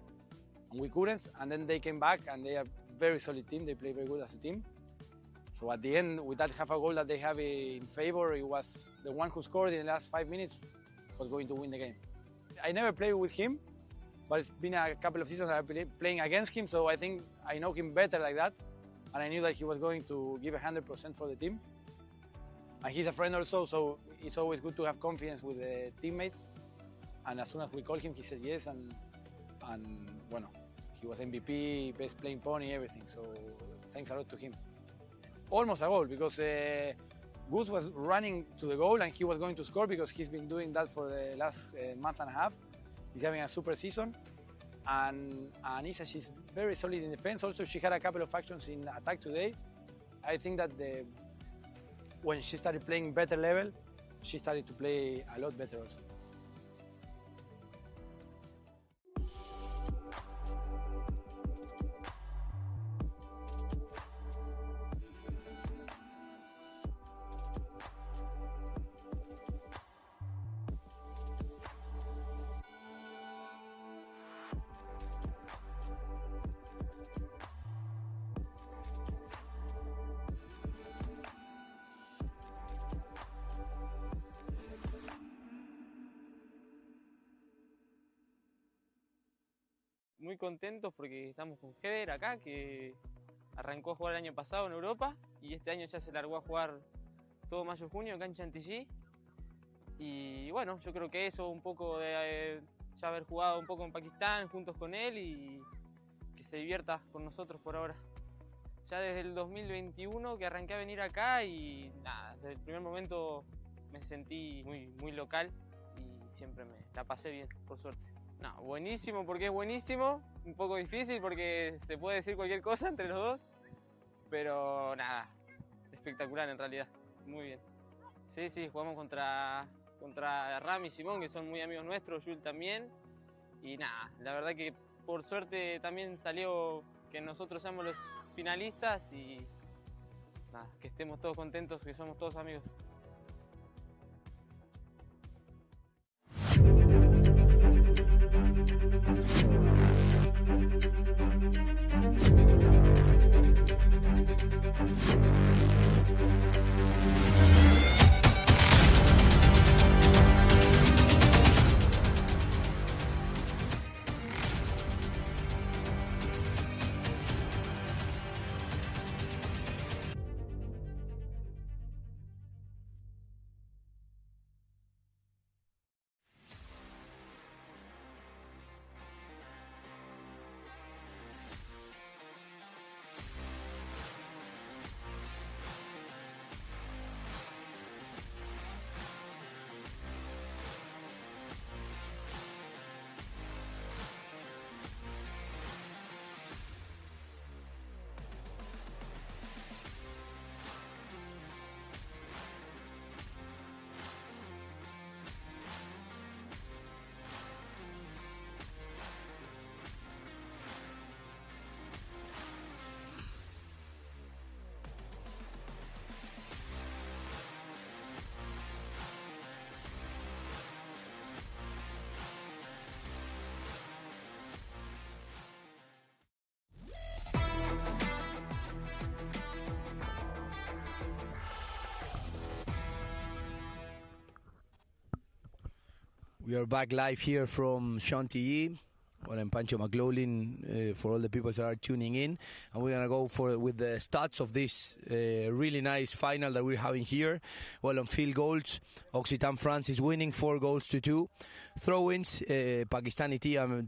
and we couldn't. And then they came back, and they are a very solid team. They play very good as a team. So at the end, with that half a goal that they have in favor, it was the one who scored in the last 5 minutes was going to win the game. I never played with him, but it's been a couple of seasons I've been playing against him, so I think I know him better like that. And I knew that he was going to give 100% for the team. And he's a friend also, so it's always good to have confidence with the teammates. And as soon as we called him, he said yes, and bueno, he was MVP, best playing pony, everything. So thanks a lot to him. Almost a goal, because Gus was running to the goal and he was going to score, because he's been doing that for the last month and a half. He's having a super season, and Isa, she's very solid in defense. Also, she had a couple of actions in attack today. I think that when she started playing better level, she started to play a lot better also. Muy contentos porque estamos con Heder acá, que arrancó a jugar el año pasado en Europa y este año ya se largó a jugar todo mayo-junio acá en Chantilly. Y bueno, yo creo que eso, un poco de ya haber jugado un poco en Pakistán juntos con él, y que se divierta con nosotros por ahora. Ya desde el 2021 que arranqué a venir acá, y nada, desde el primer momento me sentí muy local y siempre me la pasé bien, por suerte. No, buenísimo porque es buenísimo, un poco difícil porque se puede decir cualquier cosa entre los dos, pero nada, espectacular en realidad, muy bien. Sí, jugamos contra Ram y Simón, que son muy amigos nuestros, Jules también, y nada, la verdad que por suerte también salió que nosotros seamos los finalistas, y nada, que estemos todos contentos, que somos todos amigos. We are back live here from Chantilly. Well, I'm Pancho McLaughlin for all the people that are tuning in, and we're gonna go with the stats of this really nice final that we're having here. Well, on field goals, Occitan France is winning 4-2. Throw-ins, Pakistani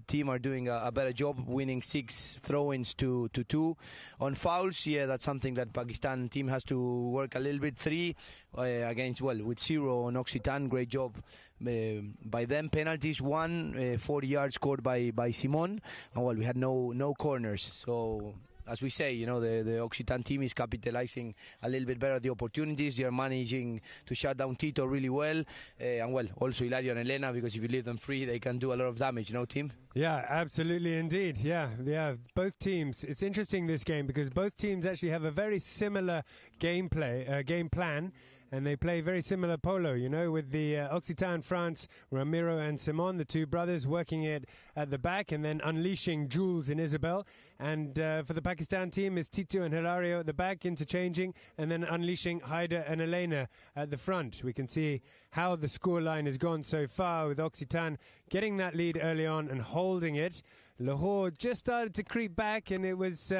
team are doing a better job, winning 6 throw-ins to 2. On fouls, yeah, that's something that Pakistan team has to work a little bit. 3 against, well, with 0 on Occitan. Great job by them. Penalties, 1 40 yards scored by Simon, and well, we had no corners. So as we say, you know, the Occitan team is capitalizing a little bit better the opportunities. They are managing to shut down Tito really well, and well, also Hilario and Elena, because if you leave them free, they can do a lot of damage, you know, team. Yeah, absolutely indeed. Yeah. Both teams. It's interesting, this game, because both teams actually have a very similar game plan. And they play very similar polo, you know, with the Occitan France, Ramiro and Simon, the 2 brothers, working it at the back and then unleashing Jules and Isabel. And for the Pakistan team is Tito and Hilario at the back, interchanging, and then unleashing Haida and Elena at the front. We can see how the scoreline has gone so far, with Occitan getting that lead early on and holding it. Lahore just started to creep back, and it was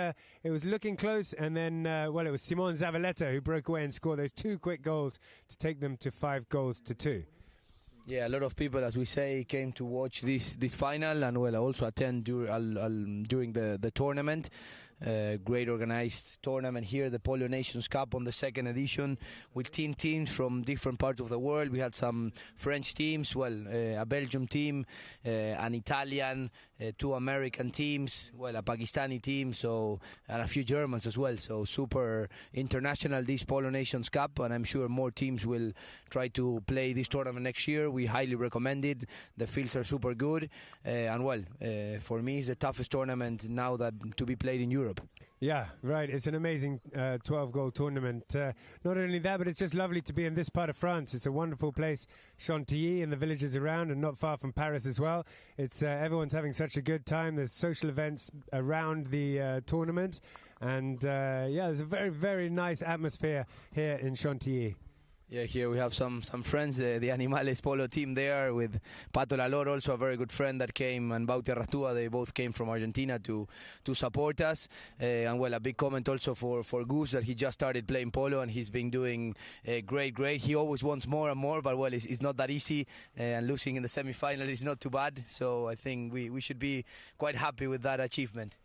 looking close, and then it was Simon Zavaleta who broke away and scored those 2 quick goals to take them to 5-2. Yeah, a lot of people, as we say, came to watch this final, and well, also attend during the tournament. Great organized tournament here, the Polo Nations Cup on the 2nd edition, with teams from different parts of the world. We had some French teams, a Belgium team, an Italian, 2 American teams, a Pakistani team, and a few Germans as well. So super international, this Polo Nations Cup, and I'm sure more teams will try to play this tournament next year. We highly recommend it. The fields are super good, and for me, it's the toughest tournament now that to be played in Europe. Yeah, right. It's an amazing 12-goal tournament. Not only that, but it's just lovely to be in this part of France. It's a wonderful place, Chantilly, and the villages around, and not far from Paris as well. It's everyone's having such a good time. There's social events around the tournament, and there's a very, very nice atmosphere here in Chantilly. Yeah, here we have some friends, the Animales Polo team there, with Pato Lalor, also a very good friend that came, and Bauti Arratua. They both came from Argentina to support us. And a big comment also for Gus, that he just started playing polo and he's been doing great. He always wants more and more, but it's not that easy, and losing in the semi-final is not too bad. So I think we should be quite happy with that achievement.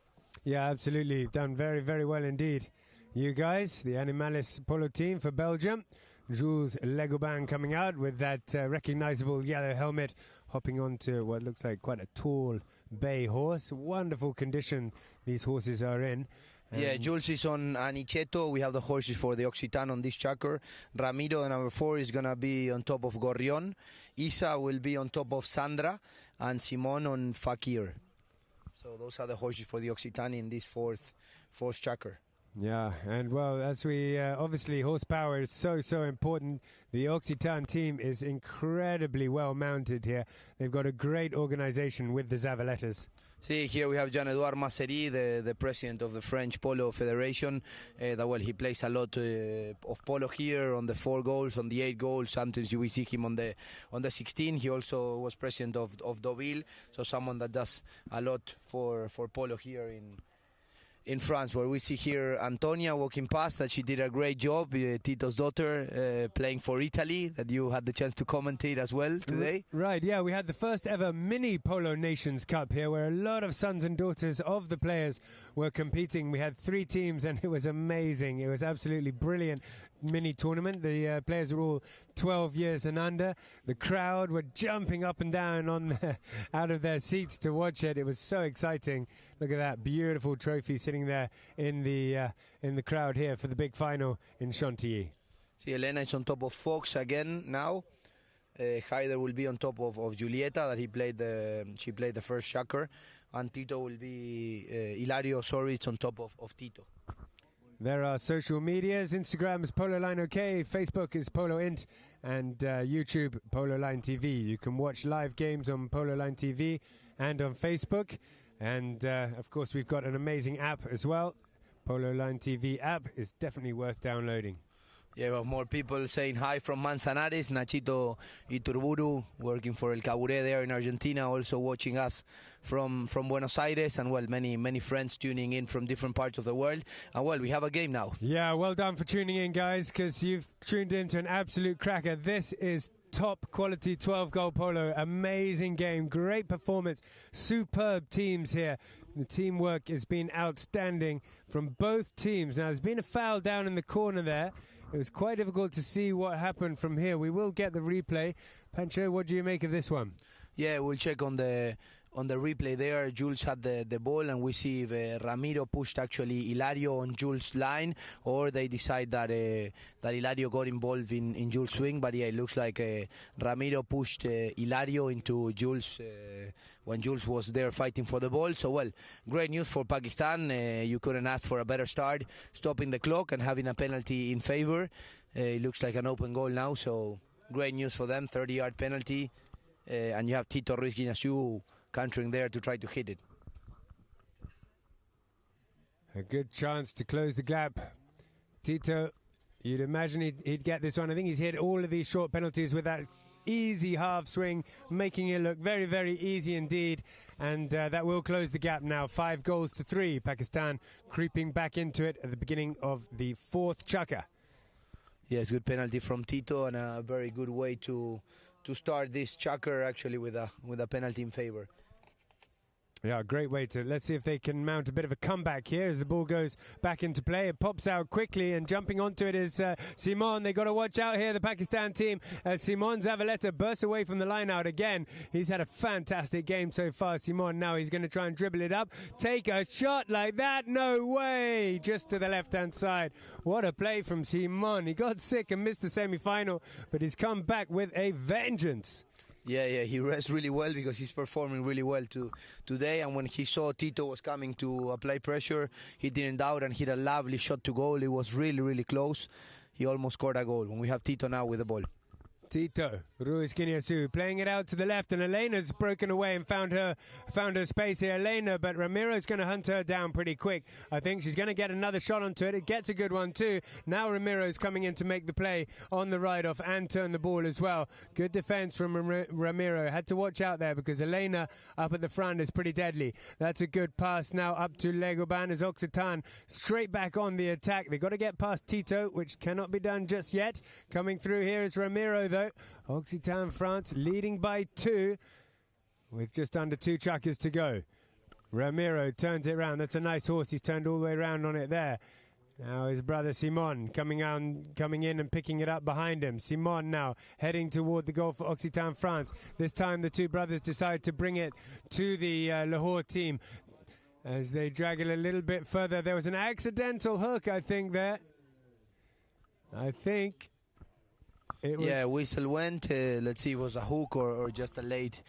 Yeah, absolutely. Done very, very well indeed. You guys, the Animales Polo team for Belgium. Jules Legoban coming out with that recognizable yellow helmet, hopping onto what looks like quite a tall bay horse. Wonderful condition these horses are in. Yeah, Jules is on Aniceto. We have the horses for the Occitan on this chakra. Ramiro, the number 4, is going to be on top of Gorrion. Isa will be on top of Sandra, and Simon on Fakir. So those are the horses for the Occitan in this fourth chakra. Yeah, and as we obviously horsepower is so important. The Occitan team is incredibly well mounted here. They've got a great organization with the Zavaletas. See, here we have Jean-Edouard Massery, the president of the French Polo Federation. He plays a lot of polo here on the 4 goals, on the 8 goals. Sometimes we see him on the 16. He also was president of Deauville, so someone that does a lot for polo here in France, where we see here Antonia walking past, that she did a great job, Tito's daughter, playing for Italy, that you had the chance to commentate as well today. Right, yeah, we had the first ever mini Polo Nations Cup here, where a lot of sons and daughters of the players were competing. We had 3 teams, and it was amazing. It was absolutely brilliant mini tournament. The players were all 12 years and under. The crowd were jumping up and down out of their seats to watch it. It was so exciting. Look at that beautiful trophy sitting there in the crowd here for the big final in Chantilly. See, Elena is on top of Fox again now. Haider will be on top of Julieta, that she played the first chakra, and Tito will be Hilario. It's on top of Tito. There are social medias. Instagram is Polo Line OK, Facebook is Polo Int, and YouTube Polo Line TV. You can watch live games on Polo Line TV and on Facebook. And of course, we've got an amazing app as well. Polo Line TV app is definitely worth downloading. Yeah, we have more people saying hi from Manzanares. Nachito Iturburu, working for El Caburé there in Argentina, also watching us from Buenos Aires. And, well, many friends tuning in from different parts of the world. And, well, we have a game now. Yeah, well done for tuning in, guys, because you've tuned into an absolute cracker. This is top quality 12-goal polo. Amazing game. Great performance. Superb teams here. The teamwork has been outstanding from both teams. Now, there's been a foul down in the corner there. It was quite difficult to see what happened from here. We will get the replay. Pancho, what do you make of this one? Yeah, we'll check on the replay there. Jules had the ball, and we see if Ramiro pushed actually Hilario on Jules' line, or they decide that Hilario got involved in Jules' swing. But yeah, it looks like Ramiro pushed Hilario into Jules when Jules was there fighting for the ball. So, well, great news for Pakistan. You couldn't ask for a better start, stopping the clock and having a penalty in favor. It looks like an open goal now, so great news for them. 30-yard penalty, and you have Tito Ruiz Guiñazú countering there to try to hit it. A good chance to close the gap. Tito, you'd imagine he'd get this one. I think he's hit all of these short penalties with that easy half swing, making it look very, very easy indeed. And that will close the gap now. 5-3. Pakistan creeping back into it at the beginning of the fourth chukka. Yes, good penalty from Tito, and a very good way to start this chukker actually with a penalty in favor. Yeah, great way to. Let's see if they can mount a bit of a comeback here as the ball goes back into play. It pops out quickly, and jumping onto it is Simon. They got to watch out here, the Pakistan team. Simon Zavaleta bursts away from the line out again. He's had a fantastic game so far, Simon. Now he's going to try and dribble it up. Take a shot like that. No way. Just to the left-hand side. What a play from Simon. He got sick and missed the semi-final, but he's come back with a vengeance. Yeah, he rests really well because he's performing really well today. And when he saw Tito was coming to apply pressure, he didn't doubt and hit a lovely shot to goal. It was really, really close. He almost scored a goal. When we have Tito now with the ball. Tito Ruiz Guiñazú playing it out to the left, and Elena's broken away and found her space here, Elena, but Ramiro's going to hunt her down pretty quick. I think she's going to get another shot onto it. It gets a good one too. Now Ramiro's coming in to make the play on the right off and turn the ball as well. Good defense from Ramiro. Had to watch out there because Elena up at the front is pretty deadly. That's a good pass now up to Legoban as Occitan straight back on the attack. They've got to get past Tito, which cannot be done just yet. Coming through here is Ramiro though. Occitan France leading by 2 with just under 2 chukkers to go. Ramiro turns it round. That's a nice horse. He's turned all the way around on it there. Now his brother Simon coming in and picking it up behind him. Simon now heading toward the goal for Occitan France. This time the two brothers decide to bring it to the Lahore team as they drag it a little bit further. There was an accidental hook, I think, there. I think it was. Yeah, whistle went. Let's see if it was a hook or just a late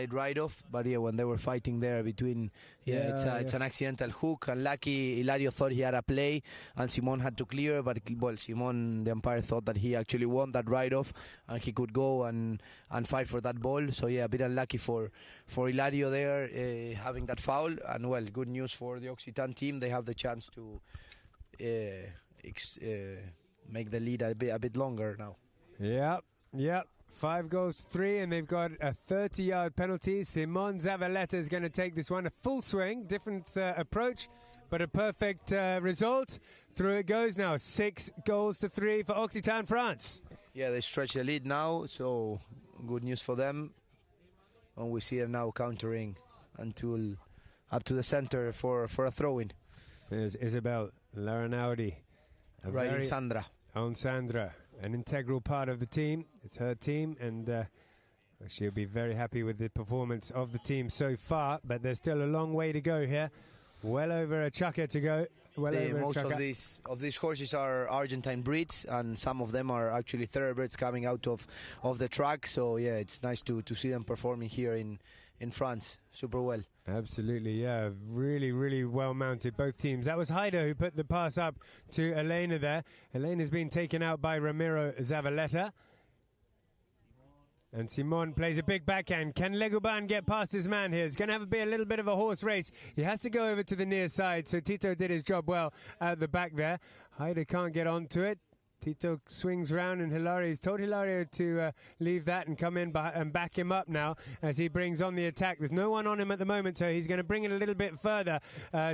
write-off. But yeah, when they were fighting there between, it's an accidental hook. And lucky Hilario thought he had a play, and Simon had to clear. But well, Simon, the umpire, thought that he actually won that write-off, and he could go and fight for that ball. So yeah, a bit unlucky for Hilario there having that foul. And well, good news for the Occitan team. They have the chance to make the lead a bit longer now. Yep. 5-3, and they've got a 30-yard penalty. Simon Zavaleta is going to take this one. A full swing, different approach, but a perfect result. Through it goes now. 6-3 for Occitan France. Yeah, they stretch the lead now, so good news for them. And we see them now countering until up to the center for a throw-in. There's Isabel Laranaudi. Right in Sandra. On Sandra, an integral part of the team. It's her team, and she'll be very happy with the performance of the team so far, but there's still a long way to go here. Well over a chukka to go. Most of these horses are Argentine breeds, and some of them are actually thoroughbreds coming out of the track. So yeah, it's nice to see them performing here in France super well. Absolutely, yeah. Really, really well mounted, both teams. That was Haider who put the pass up to Elena there. Elena's been taken out by Ramiro Zavaleta. And Simon plays a big backhand. Can Leguban get past his man here? It's going to be a little bit of a horse race. He has to go over to the near side, so Tito did his job well at the back there. Haider can't get onto it. Tito swings round and Hilario's told Hilario to leave that and come in and back him up now as he brings on the attack. There's no one on him at the moment, so he's going to bring it a little bit further,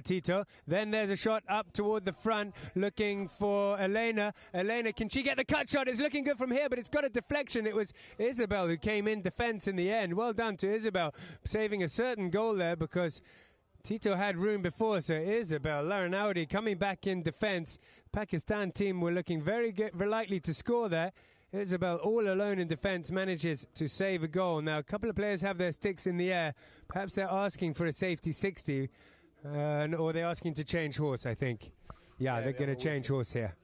Tito. Then there's a shot up toward the front, looking for Elena. Elena, can she get the cut shot? It's looking good from here, but it's got a deflection. It was Isabel who came in defense in the end. Well done to Isabel, saving a certain goal there because Tito had room before, so Isabel Larinaudi coming back in defence. Pakistan team were looking very good, very likely to score there. Isabel, all alone in defence, manages to save a goal. Now, a couple of players have their sticks in the air. Perhaps they're asking for a safety 60, or they're asking to change horse, I think. Yeah, they're going to change horse here.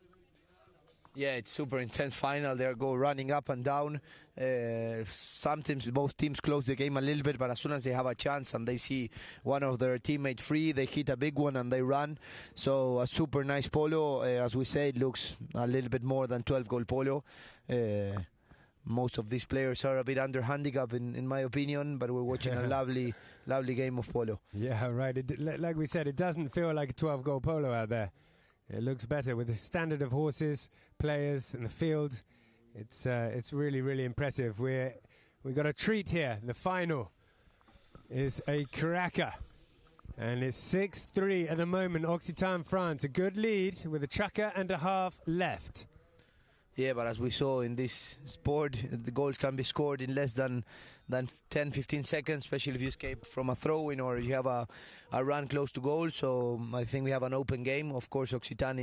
Yeah, it's super intense final. They go running up and down. Sometimes both teams close the game a little bit, but as soon as they have a chance and they see one of their teammates free, they hit a big one and they run. So a super nice polo. As we say, it looks a little bit more than 12-goal polo. Most of these players are a bit under handicap in my opinion, but we're watching a lovely game of polo. Yeah, right. Like we said, it doesn't feel like a 12-goal polo out there. It looks better with the standard of horses, players, and the field. It's really, really impressive. We got a treat here. The final is a cracker, and it's 6-3 at the moment. Occitan France, a good lead with a chucker and a half left. Yeah, but as we saw in this sport, the goals can be scored in less than 10-15 seconds, especially if you escape from a throw-in or you have a run close to goal. So I think we have an open game. Of course, Occitan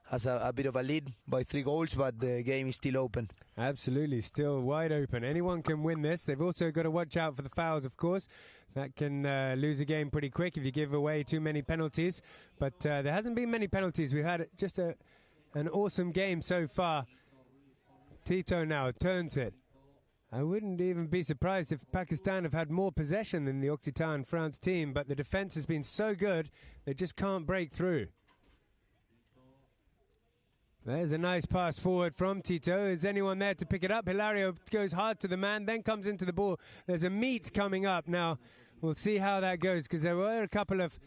has a bit of a lead by 3 goals, but the game is still open. Absolutely, still wide open. Anyone can win this. They've also got to watch out for the fouls, of course. That can lose a game pretty quick if you give away too many penalties. But there hasn't been many penalties. We've had just an awesome game so far. Tito now turns it. I wouldn't even be surprised if Pakistan have had more possession than the Occitan France team, but the defence has been so good, they just can't break through. There's a nice pass forward from Tito. Is anyone there to pick it up? Hilario goes hard to the man, then comes into the ball. There's a meet coming up. Now, we'll see how that goes, because there were a couple of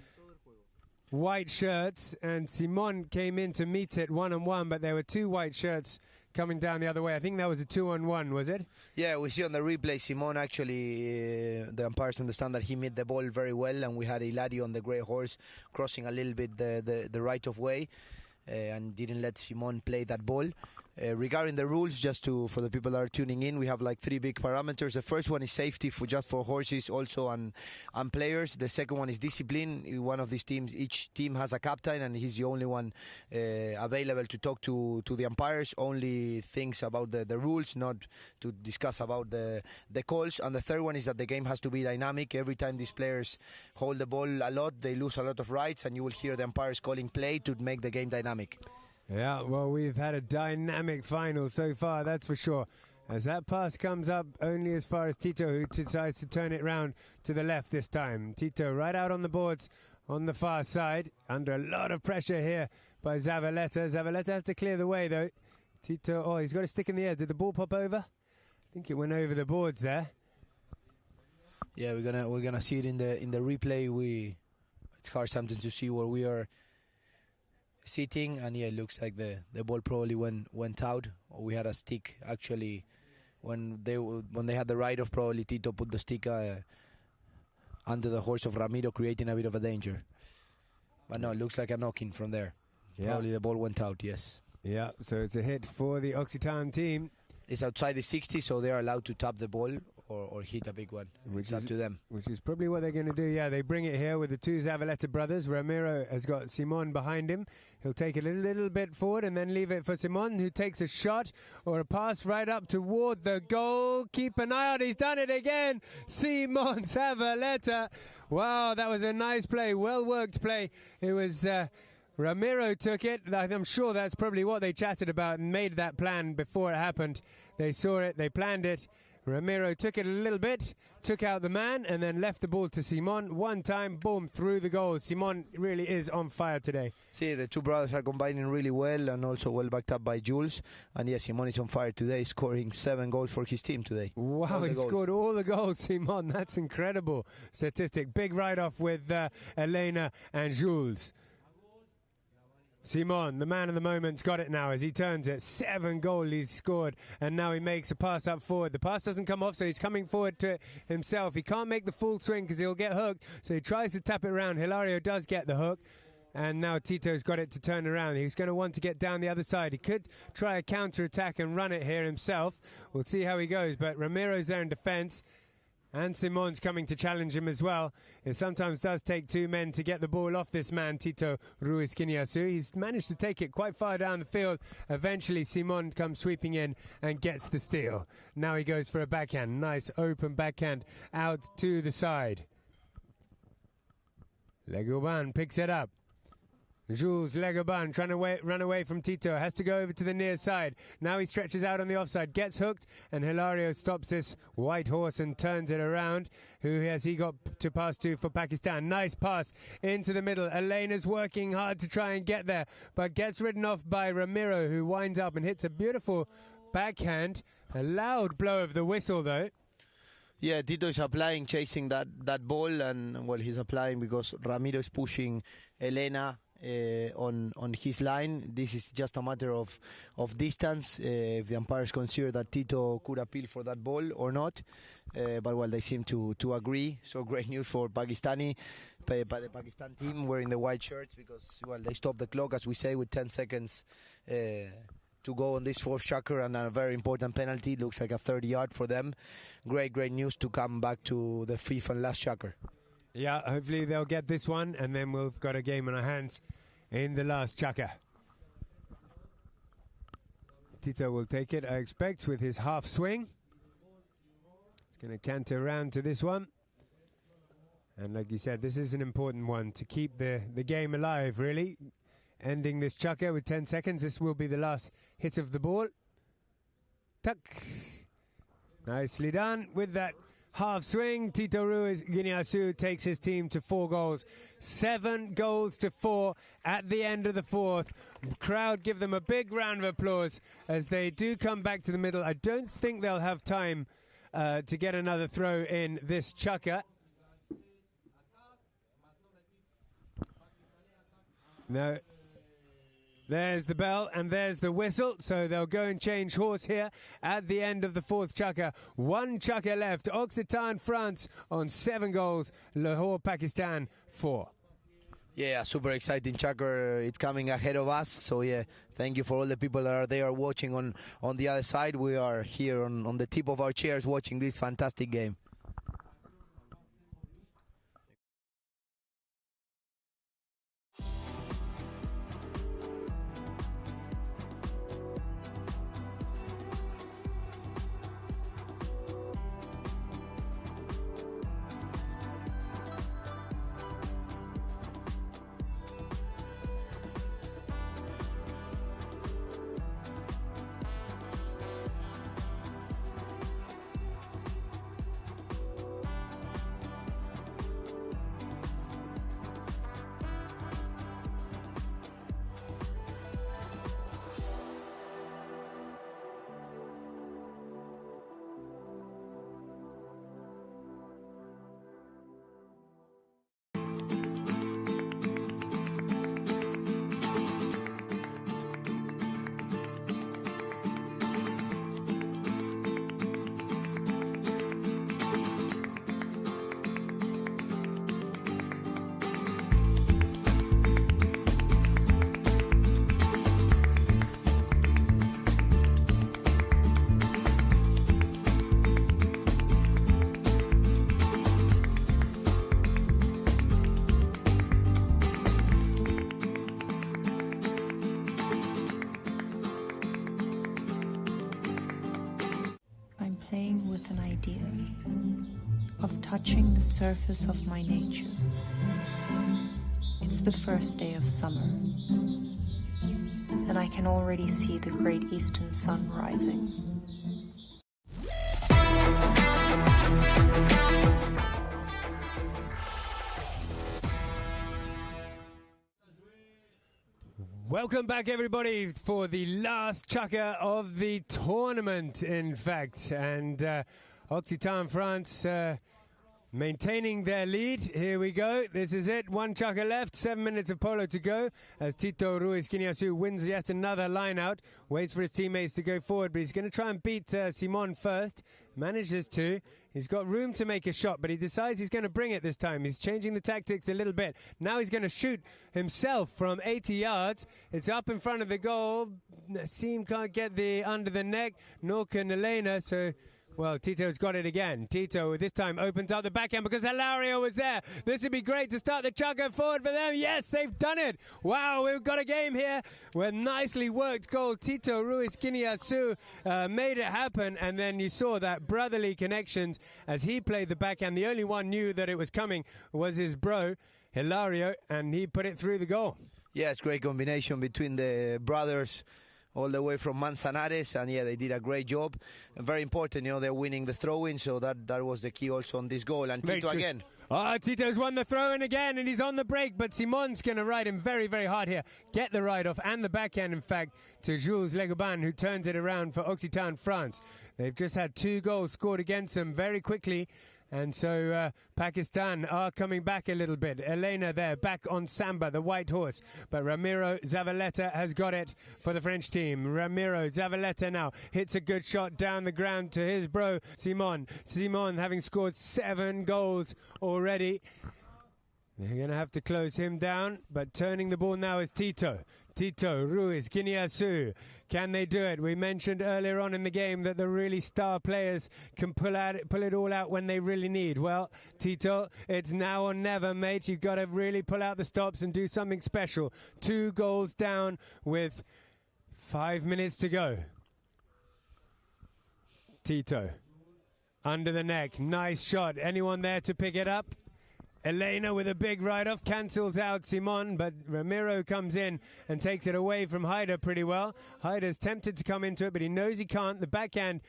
white shirts, and Simon came in to meet it one-on-one, but there were 2 white shirts coming down the other way. I think that was a 2-on-1, was it? Yeah, we see on the replay, Simon actually, the umpires understand that he made the ball very well, and we had Hilario on the grey horse crossing a little bit the right of way, and didn't let Simon play that ball. Regarding the rules, just for the people that are tuning in, we have like 3 big parameters. The first one is safety just for horses also and players. The second one is discipline. One of these teams, each team has a captain, and he's the only one available to talk to the umpires, only things about the rules, not to discuss about the calls. And the third one is that the game has to be dynamic. Every time these players hold the ball a lot, they lose a lot of rights, and you will hear the umpires calling play to make the game dynamic. Yeah, well, we've had a dynamic final so far, that's for sure. As that pass comes up only as far as Tito, who decides to turn it round to the left this time. Tito right out on the boards on the far side, under a lot of pressure here by Zavaleta. Zavaleta has to clear the way, though. Tito, he's got a stick in the air. Did the ball pop over? I think it went over the boards there. Yeah, we're gonna see it in the replay. It's hard sometimes to see where we are sitting, and yeah, it looks like the ball probably went out, or we had a stick actually when they had the right of, probably Tito put the stick under the horse of Ramiro, creating a bit of a danger. But no, it looks like a knocking from there. Yeah. Probably the ball went out, yes. Yeah, so it's a hit for the Occitan team. It's outside the 60, so they're allowed to tap the ball or hit a big one. It's up to them. Which is probably what they're going to do. Yeah, they bring it here with the 2 Zavaleta brothers. Ramiro has got Simon behind him. He'll take it a little bit forward and then leave it for Simon, who takes a shot or a pass right up toward the goal. Keep an eye out. He's done it again. Simon Zavaleta. Wow, that was a nice play. Well-worked play. It was... Ramiro took it. I'm sure that's probably what they chatted about and made that plan before it happened. They saw it, they planned it. Ramiro took it a little bit, took out the man, and then left the ball to Simon. One time, boom, through the goal. Simon really is on fire today. See, the 2 brothers are combining really well, and also well backed up by Jules. And yes, Simon is on fire today, scoring 7 goals for his team today. Wow, he scored all the goals, Simon. That's incredible statistic. Big write-off with Elena and Jules. Simon, the man of the moment's got it now as he turns it. 7 goals he's scored, and now he makes a pass up forward. The pass doesn't come off, so he's coming forward to it himself. He can't make the full swing because he'll get hooked, so he tries to tap it around. Hilario does get the hook, and now Tito's got it to turn around. He's going to want to get down the other side. He could try a counter-attack and run it here himself. We'll see how he goes, but Ramiro's there in defence. And Simon's coming to challenge him as well. It sometimes does take 2 men to get the ball off this man, Tito Ruiz Guiñazú. He's managed to take it quite far down the field. Eventually, Simon comes sweeping in and gets the steal. Now he goes for a backhand. Nice open backhand out to the side. Legoban picks it up. Jules Legoban trying to run away from Tito. Has to go over to the near side. Now he stretches out on the offside. Gets hooked. And Hilario stops this white horse and turns it around. Who has he got to pass to for Pakistan? Nice pass into the middle. Elena's working hard to try and get there. But gets ridden off by Ramiro, who winds up and hits a beautiful backhand. A loud blow of the whistle, though. Yeah, Tito is applying, chasing that ball. And, well, he's applying because Ramiro is pushing Elena on his line. This is just a matter of distance. If the umpires consider that Tito could appeal for that ball or not, but well, they seem to agree. So great news for Pakistani, by the Pakistan team wearing the white shirts, because well, they stopped the clock, as we say, with 10 seconds to go on this fourth chakra, and a very important penalty. Looks like a 30-yard for them. Great news to come back to the fifth and last chakra. Yeah, hopefully they'll get this one, and then we've got a game on our hands in the last chaka. Tito will take it, I expect, with his half swing. He's going to canter around to this one. And like you said, this is an important one to keep the game alive, really. Ending this chaka with 10 seconds. This will be the last hit of the ball. Tuck. Nicely done with that half swing. Tito Ruiz Guiñazú takes his team to 4 goals. 7 goals to 4 at the end of the fourth. Crowd give them a big round of applause as they do come back to the middle. I don't think they'll have time to get another throw in this chukka. No. There's the bell and there's the whistle, so they'll go and change horse here at the end of the fourth chukka. 1 chukka left. Occitan, France on 7 goals. Lahore, Pakistan, 4. Yeah, super exciting chukka. It's coming ahead of us. So yeah, thank you for all the people that are there watching on the other side. We are here on the tip of our chairs watching this fantastic game. Touching the surface of my nature. It's the first day of summer, and I can already see the great eastern sun rising. Welcome back, everybody, for the last chukka of the tournament, in fact. And Occitan, France, Maintaining their lead. Here we go. This is it. One chukka left. 7 minutes of polo to go. As Tito Ruiz Quiniasu wins yet another line out. Waits for his teammates to go forward, but he's going to try and beat Simon first. Manages to. He's got room to make a shot, but he decides he's going to bring it this time. He's changing the tactics a little bit. Now he's going to shoot himself from 80 yards. It's up in front of the goal. Sim can't get the under the neck, nor can Elena, so... Well, Tito's got it again. Tito this time opens up the backhand because Hilario was there. This would be great to start the chukka forward for them. Yes, they've done it. Wow, we've got a game here with nicely worked goal. Tito Ruiz Quiniasu made it happen, and then you saw that brotherly connections as he played the backhand. The only one knew that it was coming was his bro, Hilario, and he put it through the goal. Yeah, it's a great combination between the brothers. All the way from Manzanares, and yeah, they did a great job. And very important, they're winning the throw-in, so that was the key also on this goal. And Tito again. Oh, Tito's won the throw-in again, and he's on the break, but Simon's going to ride him very, very hard here. Get the ride-off and the backhand, in fact, to Jules Legoban, who turns it around for Occitan France. They've just had 2 goals scored against them very quickly. And so Pakistan are coming back a little bit. Elena there, back on Samba, the white horse. But Ramiro Zavaleta has got it for the French team. Ramiro Zavaleta now hits a good shot down the ground to his bro, Simon. Simon having scored 7 goals already. They're going to have to close him down. But turning the ball now is Tito. Tito Ruiz Quiniasu. Can they do it? We mentioned earlier on in the game that the really star players can pull it all out when they really need. Well, Tito, it's now or never, mate. You've got to really pull out the stops and do something special. 2 goals down with 5 minutes to go. Tito. Under the neck. Nice shot. Anyone there to pick it up? Elena with a big ride-off, cancels out Simon, but Ramiro comes in and takes it away from Haider pretty well. Haider's tempted to come into it, but he knows he can't. The backhand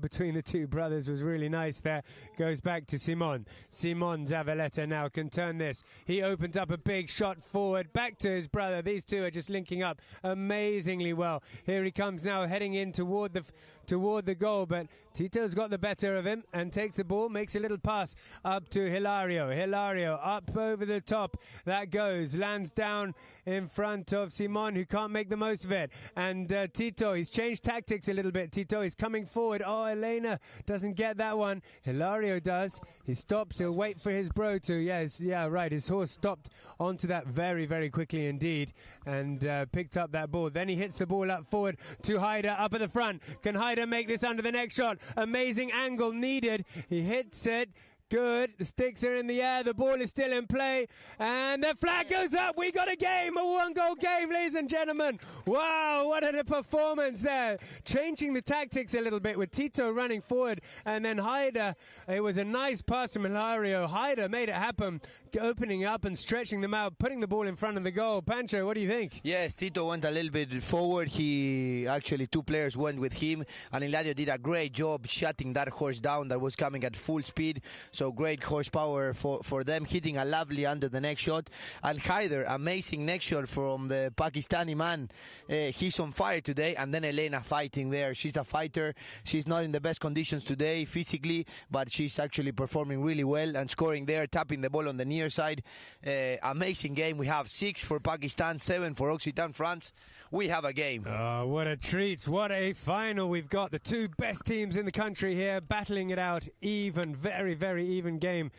between the 2 brothers was really nice there. Goes back to Simon. Simon Zavaleta now can turn this. He opens up a big shot forward, back to his brother. These 2 are just linking up amazingly well. Here he comes now, heading in toward the goal, but Tito's got the better of him and takes the ball, makes a little pass up to Hilario. Hilario up over the top. That goes, lands down in front of Simon, who can't make the most of it. And Tito, he's changed tactics a little bit. Tito is coming forward. Oh, Elena doesn't get that one. Hilario does. He stops. He'll wait for his bro to. Yeah, right. His horse stopped onto that very, very quickly indeed and picked up that ball. Then he hits the ball up forward to Haider up at the front. Can Haider make this under the next shot? Amazing angle needed. He hits it. Good. The sticks are in the air. The ball is still in play. And the flag goes up. We got a game. A 1-goal game, ladies and gentlemen. Wow, what a performance there. Changing the tactics a little bit with Tito running forward. And then Haider. It was a nice pass from Hilario. Haider made it happen. Opening up and stretching them out. Putting the ball in front of the goal. Pancho, what do you think? Yes, Tito went a little bit forward. He actually 2 players went with him. And Hilario did a great job shutting that horse down that was coming at full speed. So great horsepower for them, hitting a lovely under the neck shot. And Haider, amazing neck shot from the Pakistani man. He's on fire today. And then Elena fighting there. She's a fighter. She's not in the best conditions today physically, but she's actually performing really well and scoring there, tapping the ball on the near side. Amazing game. We have 6 for Pakistan, 7 for Occitan France. We have a game. Oh, what a treat. What a final we've got. The 2 best teams in the country here battling it out. Even, very, very even game.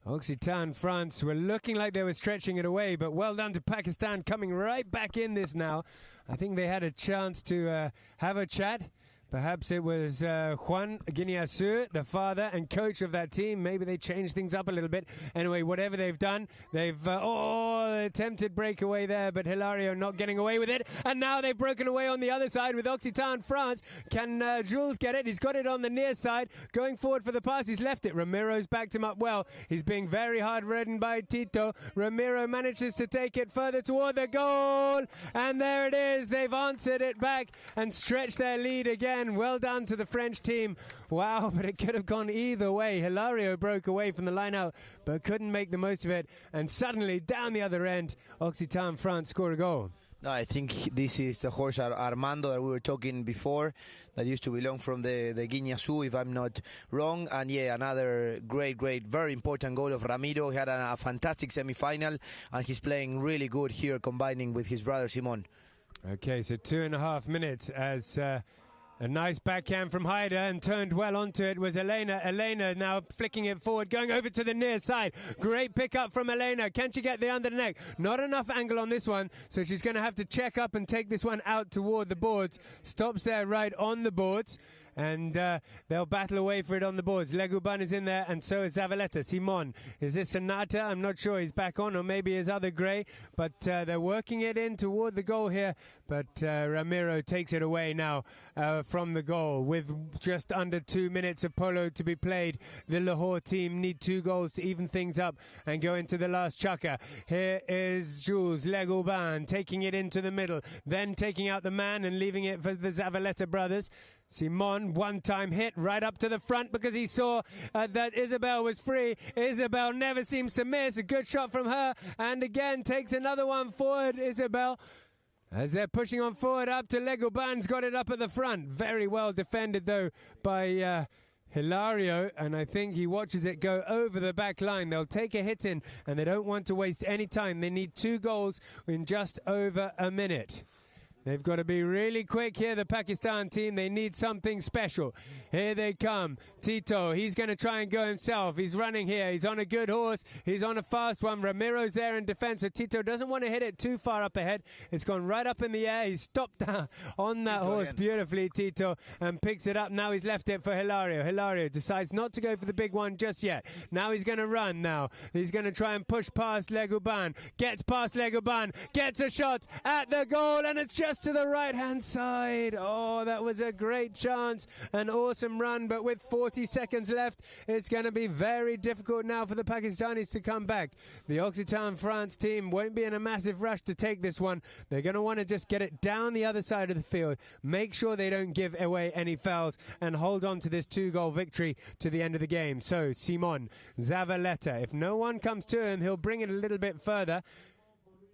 Occitan France were looking like they were stretching it away, but well done to Pakistan coming right back in this now. I think they had a chance to have a chat. Perhaps it was Juan Quiniasu, the father and coach of that team. Maybe they changed things up a little bit. Anyway, whatever they've done, they've attempted breakaway there, but Hilario not getting away with it. And now they've broken away on the other side with Occitan France. Can Jules get it? He's got it on the near side. Going forward for the pass, he's left it. Ramiro's backed him up well. He's being very hard ridden by Tito. Ramiro manages to take it further toward the goal. And there it is. They've answered it back and stretched their lead again. Well done to the French team. Wow, but it could have gone either way. Hilario broke away from the line out, but couldn't make the most of it. And suddenly, down the other end, Occitan France score a goal. No, I think this is the horse Armando that we were talking before, that used to belong from the Guineazú, if I'm not wrong. And yeah, another great, very important goal of Ramiro. He had a fantastic semi-final, and he's playing really good here, combining with his brother Simon. Okay, so 2.5 minutes as a nice backhand from Haider, and turned well onto it was Elena. Elena now flicking it forward, going over to the near side. Great pick up from Elena. Can she get the under the neck? Not enough angle on this one, so she's going to have to check up and take this one out toward the boards. Stops there right on the boards, and they'll battle away for it on the boards. Leguban is in there, and so is Zavaleta. Simon, is this Sonata? I'm not sure. He's back on, or maybe his other grey, but they're working it in toward the goal here, but Ramiro takes it away now from the goal with just under 2 minutes of polo to be played. The Lahore team need 2 goals to even things up and go into the last chukker. Here is Jules Leguban taking it into the middle, then taking out the man and leaving it for the Zavaleta brothers. Simon, one-time hit right up to the front because he saw that Isabel was free. Isabel never seems to miss. A good shot from her, and again takes another one forward, Isabel. As they're pushing on forward up to Leguban's got it up at the front. Very well defended, though, by Hilario, and I think he watches it go over the back line. They'll take a hit in, and they don't want to waste any time. They need 2 goals in just over a minute. They've got to be really quick here, the Pakistan team. They need something special. Here they come. Tito, he's going to try and go himself. He's running here. He's on a good horse. He's on a fast one. Ramiro's there in defense, so Tito doesn't want to hit it too far up ahead. It's gone right up in the air. He's stopped on that horse again beautifully, Tito, and picks it up. Now he's left it for Hilario. Hilario decides not to go for the big one just yet. Now he's going to run now. He's going to try and push past Leguban. Gets past Leguban. Gets a shot at the goal, and it's just to the right-hand side. Oh, that was a great chance. An awesome run, but with 40 seconds left, it's going to be very difficult now for the Pakistanis to come back. The Occitan France team won't be in a massive rush to take this one. They're going to want to just get it down the other side of the field, make sure they don't give away any fouls, and hold on to this 2-goal victory to the end of the game. So, Simon, Zavaleta, if no one comes to him, he'll bring it a little bit further.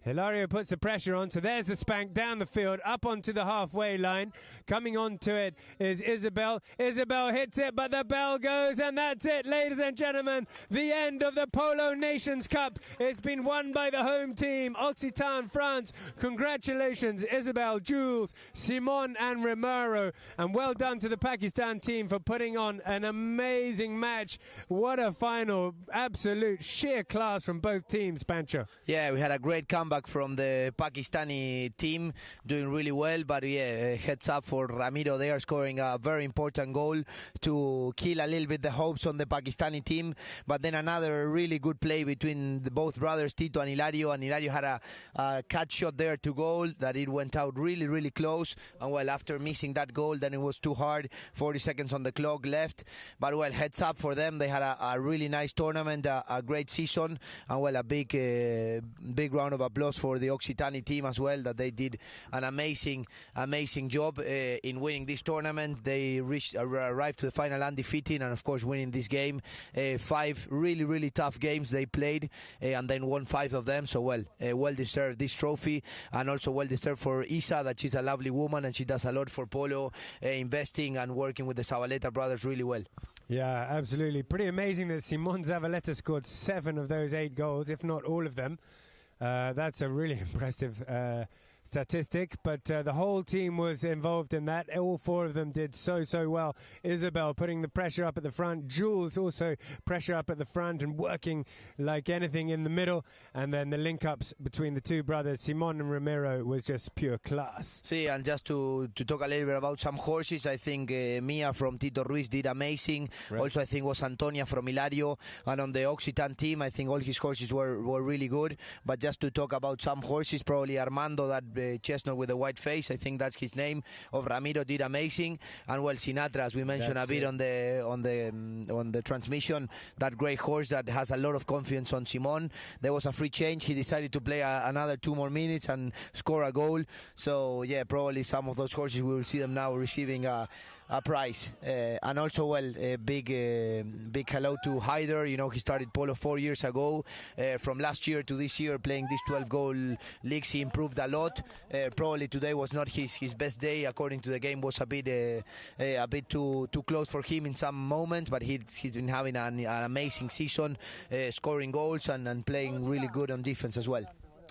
Hilario puts the pressure on, so there's the spank down the field, up onto the halfway line. Coming onto it is Isabel. Isabel hits it, but the bell goes, and that's it, ladies and gentlemen. The end of the Polo Nations Cup. It's been won by the home team, Occitan France. Congratulations, Isabel, Jules, Simon, and Ramiro. And well done to the Pakistan team for putting on an amazing match. What a final. Absolute sheer class from both teams, Pancho. Yeah, we had a great comeback from the Pakistani team, doing really well, but yeah, heads up for Ramiro there, scoring a very important goal to kill a little bit the hopes on the Pakistani team. But then another really good play between both brothers, Tito and Hilario had a catch shot there to goal that it went out really close, and well, after missing that goal, then it was too hard. 40 seconds on the clock left, but well, heads up for them. They had a really nice tournament, a great season, and well, a big round of applause for the Occitani team as well, that they did an amazing job in winning this tournament. They arrived to the final undefeated, and of course winning this game. 5 really tough games they played, and then won 5 of them, so well deserved this trophy, and also well deserved for Isa, that she's a lovely woman and she does a lot for Polo, investing and working with the Zavaleta brothers really well. Yeah, absolutely. Pretty amazing that Simon Zavaleta scored 7 of those 8 goals, if not all of them. That's a really impressive statistic, but the whole team was involved in that. All 4 of them did so well. Isabel putting the pressure up at the front, Jules also pressure up at the front and working like anything in the middle, and then the link-ups between the 2 brothers, Simon and Ramiro, was just pure class. See, and just to talk a little bit about some horses, I think Mia from Tito Ruiz did amazing. Right. Also, I think was Antonia from Hilario, and on the Occitan team, I think all his horses were really good. But just to talk about some horses, probably Armando, that chestnut with the white face, I think that's his name, of Ramiro, did amazing. And well, Sinatra, as we mentioned a bit on the transmission, that great horse that has a lot of confidence on Simon. There was a free change. He decided to play another 2 more minutes and score a goal. So yeah, probably some of those horses, we will see them now receiving a a prize. And also, well, a big hello to Haider. You know, he started Polo 4 years ago. From last year to this year, playing these 12-goal leagues, he improved a lot. Probably today was not his best day. According to the game, was a bit too close for him in some moments. But he's been having an amazing season, scoring goals and playing really good on defense as well.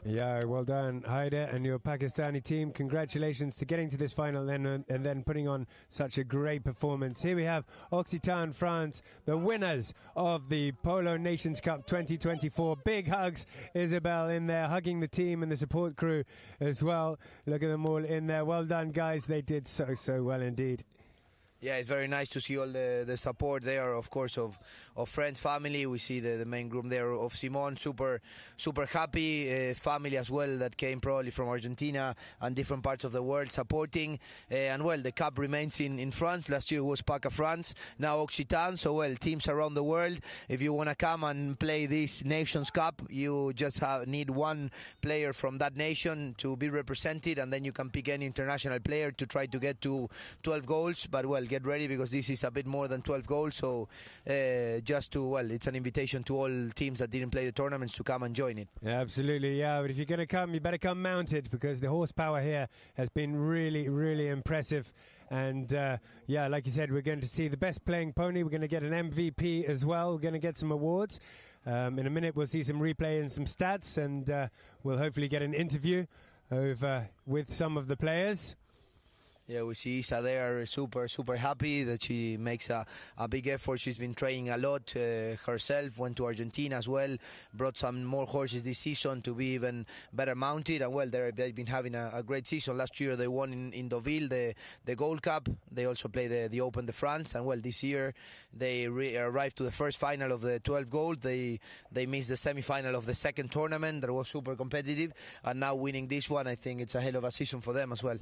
Yeah, well done, Haider, and your Pakistani team. Congratulations to getting to this final and then putting on such a great performance. Here we have Occitan, France, the winners of the Polo Nations Cup 2024. Big hugs, Isabel in there, hugging the team and the support crew as well. Look at them all in there. Well done, guys. They did so well indeed. Yeah, it's very nice to see all the support there, of course, of friends, family. We see the main group there of Simon, super happy. Family as well that came probably from Argentina and different parts of the world supporting. And well, the cup remains in France. Last year was PACA France, now Occitan. So well, teams around the world, if you want to come and play this Nations Cup, you just need one player from that nation to be represented, and then you can pick any international player to try to get to 12 goals. But well, get ready because this is a bit more than 12 goals. So it's an invitation to all teams that didn't play the tournaments to come and join it. Yeah, absolutely, yeah. But if you're going to come, you better come mounted because the horsepower here has been really, really impressive. And like you said, we're going to see the best playing pony. We're going to get an MVP as well. We're going to get some awards. In a minute, we'll see some replay and some stats, and we'll hopefully get an interview with some of the players. Yeah, we see Isa there, super happy that she makes a big effort. She's been training a lot herself, went to Argentina as well, brought some more horses this season to be even better mounted. And well, they've been having a great season. Last year they won in Deauville the Gold Cup. They also play the Open de France. And well, this year they arrived to the first final of the 12 gold. They missed the semi-final of the second tournament that was super competitive. And now winning this one, I think it's a hell of a season for them as well.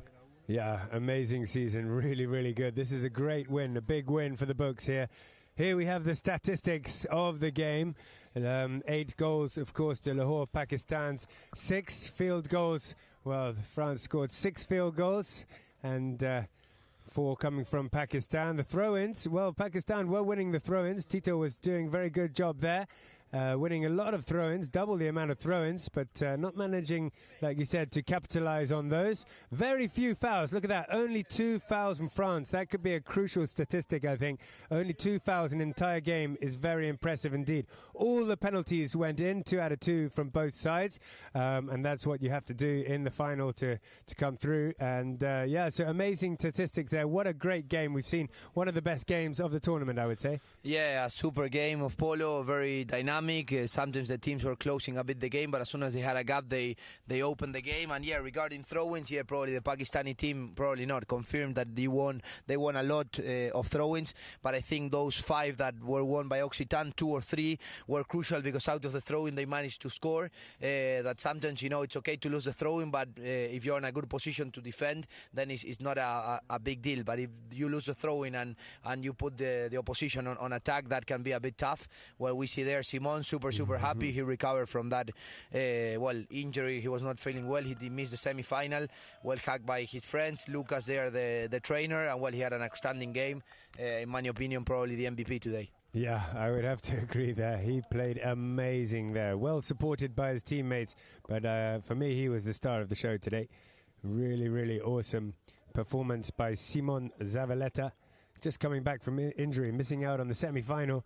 Yeah, amazing season. Really, really good. This is a great win, a big win for the books here. Here we have the statistics of the game. 8 goals, of course, to Lahore, Pakistan's 6 field goals. Well, France scored 6 field goals and 4 coming from Pakistan. The throw-ins, well, Pakistan were winning the throw-ins. Tito was doing a very good job there. Winning a lot of throw-ins, double the amount of throw-ins, but not managing, like you said, to capitalize on those. Very few fouls. Look at that. Only 2 fouls from France. That could be a crucial statistic, I think. Only 2 fouls in an entire game is very impressive indeed. All the penalties went in, 2 out of 2 from both sides, and that's what you have to do in the final to come through. And so amazing statistics there. What a great game. We've seen one of the best games of the tournament, I would say. Yeah, a super game of polo, very dynamic. Sometimes the teams were closing a bit the game, but as soon as they had a gap, they opened the game. And yeah, regarding throw-ins, yeah, probably the Pakistani team probably not confirmed that they won a lot of throw-ins. But I think those 5 that were won by Occitan, 2 or 3 were crucial because out of the throw-in they managed to score. That sometimes it's okay to lose the throw-in, but if you're in a good position to defend, then it's not a big deal. But if you lose the throw-in and you put the opposition on attack, that can be a bit tough. Well, we see there Simon super happy. He recovered from that injury. He was not feeling well. He missed the semi-final. Well hugged by his friends. Lucas there, the trainer, and well, he had an outstanding game. In my opinion, probably the MVP today. Yeah, I would have to agree there. He played amazing there. Well supported by his teammates, but for me, he was the star of the show today. Really, really awesome performance by Simon Zavaleta. Just coming back from injury, missing out on the semi-final.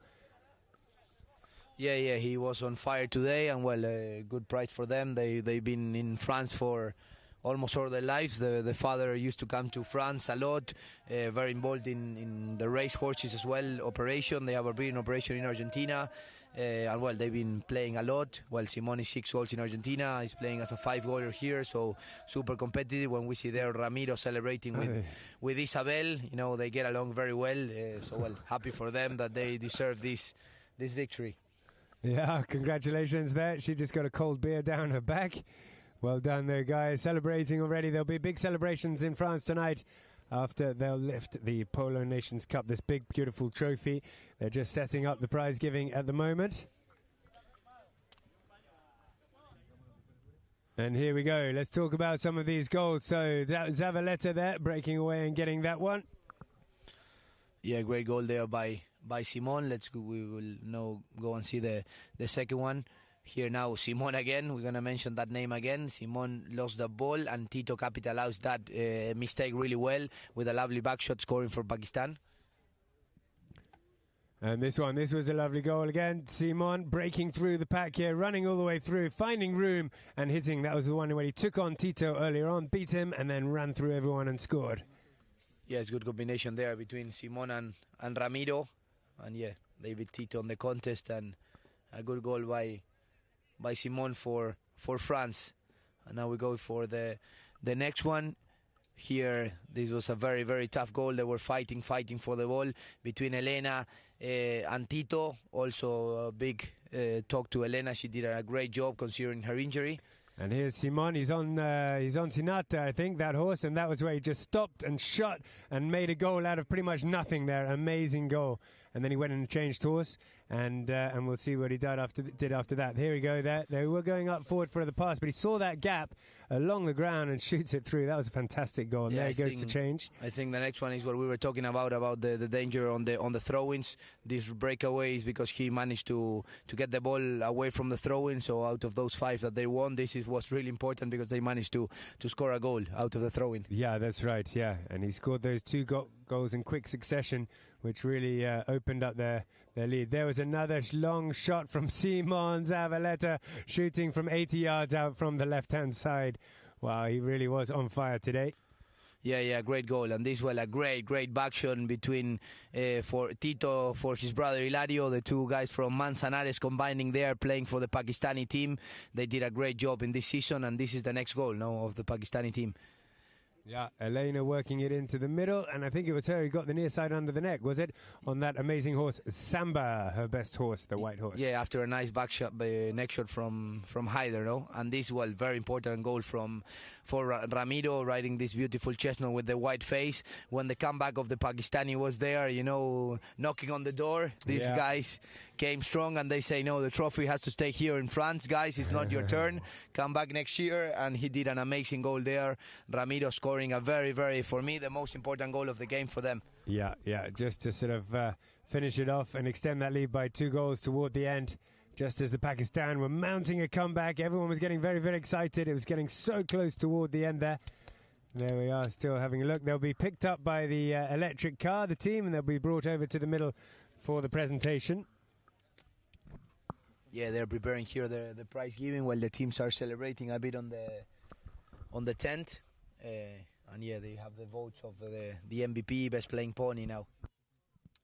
Yeah, he was on fire today, and well, good prize for them. They've been in France for almost all their lives. The father used to come to France a lot, very involved in the race horses as well, operation. They have a breeding operation in Argentina, and well, they've been playing a lot. Well, Simone is 6 goals in Argentina. He's playing as a 5-goaler here, so super competitive. When we see there Ramiro celebrating with Isabel, they get along very well. So well, happy for them that they deserve this victory. Yeah, congratulations there. She just got a cold beer down her back. Well done there, guys. Celebrating already. There'll be big celebrations in France tonight after they'll lift the Polo Nations Cup, this big, beautiful trophy. They're just setting up the prize giving at the moment. And here we go. Let's talk about some of these goals. So that was Zavaleta there, breaking away and getting that one. Yeah, great goal there by Simon. We will now go and see the second one. Here now, Simon again. We're going to mention that name again. Simon lost the ball, and Tito capitalized that mistake really well with a lovely back shot scoring for Pakistan. And this was a lovely goal again. Simon breaking through the pack here, running all the way through, finding room and hitting. That was the one where he took on Tito earlier on, beat him, and then ran through everyone and scored. Yes, good combination there between Simon and Ramiro. And yeah, they beat Tito on the contest, and a good goal by Simon for France. And now we go for the next one. Here, this was a very, very tough goal. They were fighting for the ball between Elena and Tito. Also a big talk to Elena. She did a great job considering her injury. And here's Simon. He's on Sinata, I think, that horse, and that was where he just stopped and shot and made a goal out of pretty much nothing there. Amazing goal. And then he went and changed horse, and we'll see what he did after that. Here we go. They were going up forward for the pass, but he saw that gap along the ground and shoots it through. That was a fantastic goal. And yeah, there he goes to change. I think the next one is what we were talking about the danger on the throw-ins. These breakaways, because he managed to get the ball away from the throw-in. So out of those 5 that they won, this is what's really important, because they managed to score a goal out of the throw-in. Yeah, that's right. Yeah, and he scored those 2 goals in quick succession, which really opened up their lead. There was another long shot from Simon Zavaleta, shooting from 80 yards out from the left-hand side. Wow, he really was on fire today. Yeah, great goal. And this was a great back shot between for Tito, for his brother Hilario, the 2 guys from Manzanares combining there, playing for the Pakistani team. They did a great job in this season, and this is the next goal now of the Pakistani team. Yeah, Elena working it into the middle, and I think it was her who got the near side under the neck, was it? On that amazing horse, Samba, her best horse, the white horse. Yeah, after a nice back shot, neck shot from Haider, no? And this was very important goal for Ramiro, riding this beautiful chestnut with the white face. When the comeback of the Pakistani was there, knocking on the door, these guys came strong, and they say, no, the trophy has to stay here in France, guys. It's not your turn. Come back next year, and he did an amazing goal there. Ramiro scoring a very, very, for me, the most important goal of the game for them. Yeah, just to sort of finish it off and extend that lead by 2 goals toward the end. Just as the Pakistan were mounting a comeback, everyone was getting very, very excited. It was getting so close toward the end there. There we are, still having a look. They'll be picked up by the electric car, the team, and they'll be brought over to the middle for the presentation. Yeah, they're preparing here the prize giving while the teams are celebrating a bit on the tent. And yeah, they have the votes of the MVP, best playing pony now.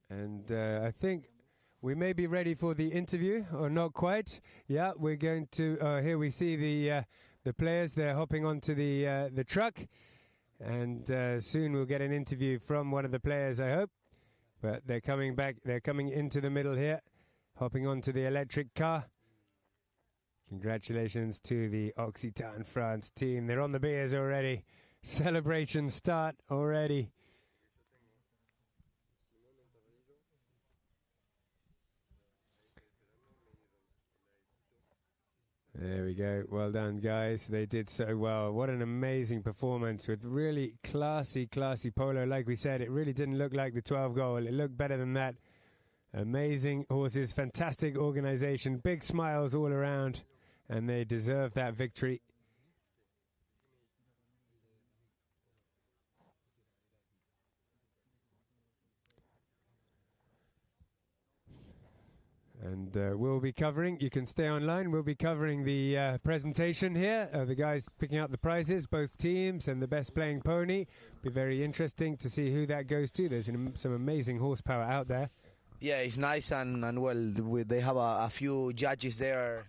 And I think we may be ready for the interview, or not quite. Yeah, we're going to. Here we see the players. They're hopping onto the truck, and soon we'll get an interview from one of the players, I hope. But they're coming back. They're coming into the middle here, hopping onto the electric car. Congratulations to the Occitan France team. They're on the beers already. Celebrations start already. There we go. Well done, guys. They did so well. What an amazing performance with really classy polo. Like we said, it really didn't look like the 12 goal. It looked better than that. Amazing horses, fantastic organization, big smiles all around, and they deserve that victory. And we'll be covering, you can stay online, we'll be covering the presentation here, the guys picking out the prizes, both teams, and the best playing pony. Be very interesting to see who that goes to. There's some amazing horsepower out there. Yeah, it's nice, and well, they have a few judges there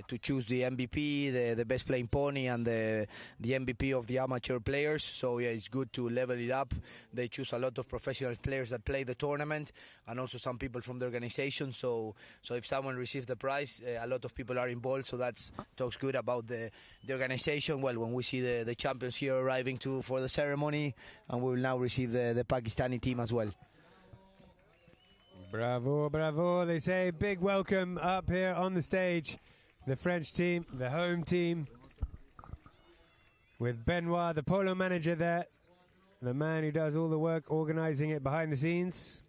to choose the MVP, the best playing pony, and the MVP of the amateur players. So yeah, it's good to level it up. They choose a lot of professional players that play the tournament, and also some people from the organization. So if someone receives the prize, a lot of people are involved. So that talks good about the organization. Well, when we see the champions here arriving for the ceremony, and we will now receive the Pakistani team as well. Bravo, bravo. They say big welcome up here on the stage. The French team, the home team, with Benoit, the polo manager there, the man who does all the work organizing it behind the scenes.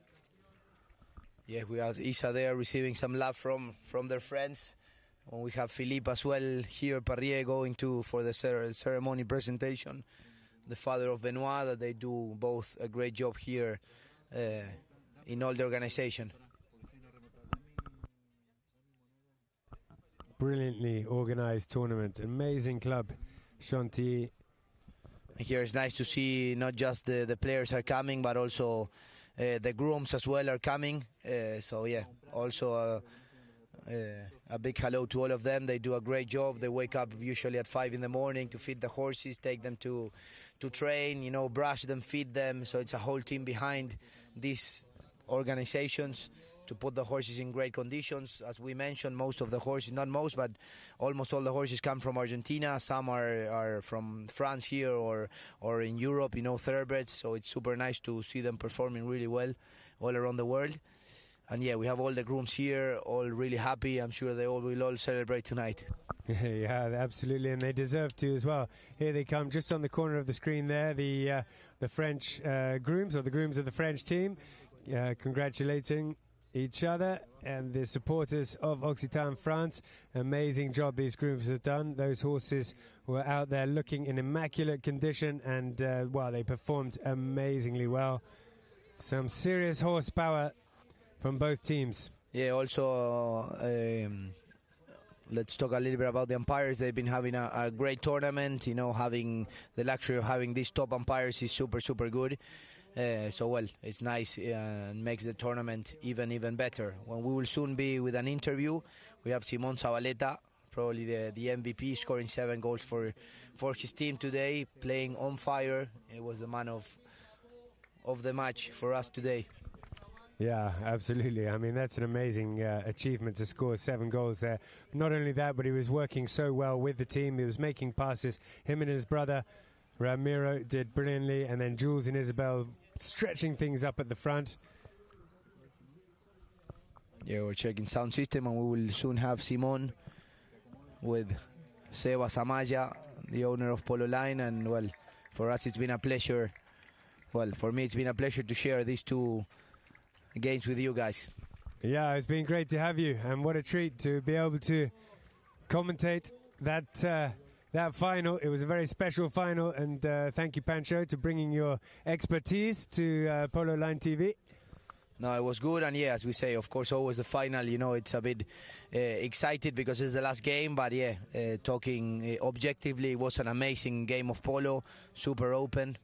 Yeah, we have Isa there receiving some love from their friends. And we have Philippe as well here, Parrier, going for the ceremony presentation. The father of Benoit, that they do both a great job here in all the organization. Brilliantly organized tournament, amazing club, Chantilly. Here it's nice to see not just the players are coming, but also the grooms as well are coming. So yeah, also a big hello to all of them. They do a great job. They wake up usually at 5 in the morning to feed the horses, take them to train, you know, brush them, feed them. So it's a whole team behind these organizations to put the horses in great conditions. As we mentioned, most of the horses, not most, but almost all the horses come from Argentina. Some are from France here or in Europe, you know, thoroughbreds. So it's super nice to see them performing really well all around the world. And yeah, we have all the grooms here, all really happy. I'm sure they will all celebrate tonight. Yeah, absolutely, and they deserve to as well. Here they come, just on the corner of the screen there, the French grooms, or the grooms of the French team, congratulating each other and the supporters of Occitan France. Amazing job these grooms have done. Those horses were out there looking in immaculate condition, and well, they performed amazingly well. Some serious horsepower from both teams. Yeah, also let's talk a little bit about the umpires. They've been having a great tournament. You know, having the luxury of having these top umpires is super good. So well, it's nice and makes the tournament even better. When we will soon be with an interview, we have Simon Zabaleta, probably the MVP, scoring 7 goals for his team today, playing on fire. It was the man of the match for us today. Yeah, absolutely. I mean, that's an amazing achievement to score 7 goals there. Not only that, but he was working so well with the team. He was making passes. Him and his brother Ramiro did brilliantly, and then Jules and Isabel stretching things up at the front. Yeah, we're checking sound system, and we will soon have Simon with Seba Samaya, the owner of Polo Line. And well, for us it's been a pleasure. Well, for me it's been a pleasure to share these 2 games with you guys. Yeah, it's been great to have you, and what a treat to be able to commentate that final. It was a very special final, and thank you, Pancho, to bringing your expertise to Polo Line TV. No, it was good, and yeah, as we say, of course, always the final, you know, it's a bit excited because it's the last game, but yeah, talking objectively, it was an amazing game of polo, super open,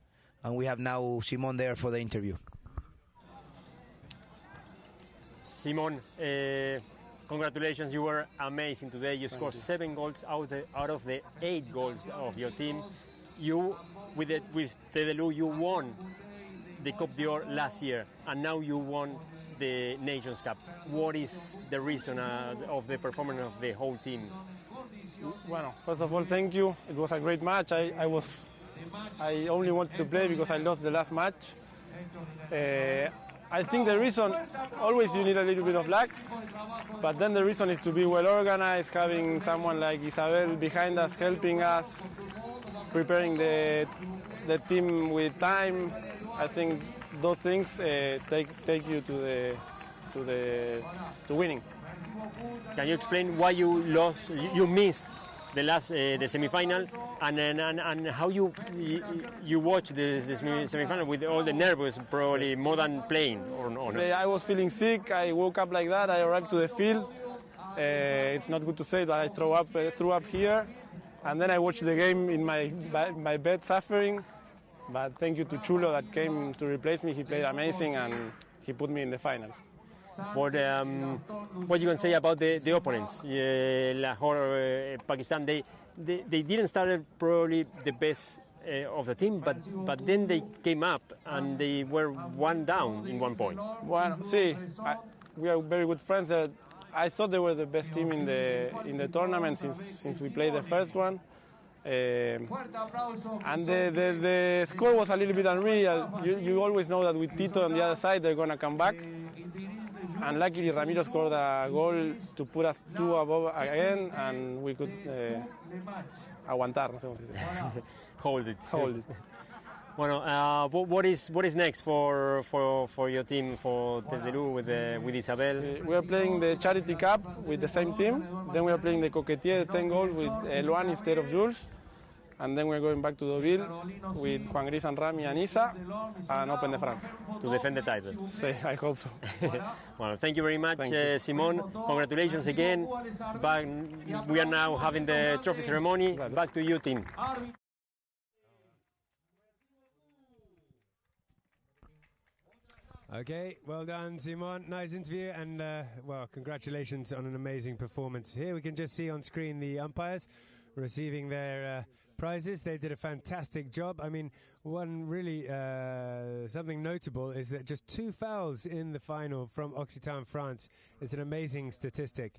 and we have now Simon there for the interview. Simon, congratulations, you were amazing today. You scored 7 goals out of the 8 goals of your team. You, with Tedelou, you won the Coupe d'Or last year, and now you won the Nations Cup. What is the reason of the performance of the whole team? Well, first of all, thank you. It was a great match. I only wanted to play because I lost the last match. I think the reason, always you need a little bit of luck, but then the reason is to be well organized, having someone like Isabel behind us, helping us, preparing the team with time. I think those things take you to winning. Can you explain why you lost, you missed the semi-final, and how you watched the semi-final with all the nervous, probably more than playing or not? I was feeling sick. I woke up like that. I arrived to the field. It's not good to say, but I threw up here, and then I watched the game in my bed suffering. But thank you to Chulo that came to replace me. He played amazing, and he put me in the final. But what you can say about the opponents? Lahore, Pakistan, they didn't start probably the best of the team, but then they came up and they were 1 down in 1 point. Well, we are very good friends. I thought they were the best team in the tournament since we played the first one. And the score was a little bit unreal. You always know that with Tito on the other side, they're going to come back. And luckily, Ramiro scored a goal to put us 2 above again, and we could aguantar. Hold it. Bueno, what is next for your team, for Tedelú with Isabel? We are playing the Charity Cup with the same team. Then we are playing the Coquetier 10 goals with Luan instead of Jules. And then we're going back to Deauville with Juan Gris and Rami and Isa and Open de France. To defend the title. I hope so. Well, thank you very much, Simon. Congratulations again. We are now having the trophy ceremony. Back to you, team. Okay, well done, Simon. Nice interview, and well, congratulations on an amazing performance. Here we can just see on screen the umpires receiving their prizes. They did a fantastic job. I mean, one really something notable is that just 2 fouls in the final from Occitan, France. It's an amazing statistic.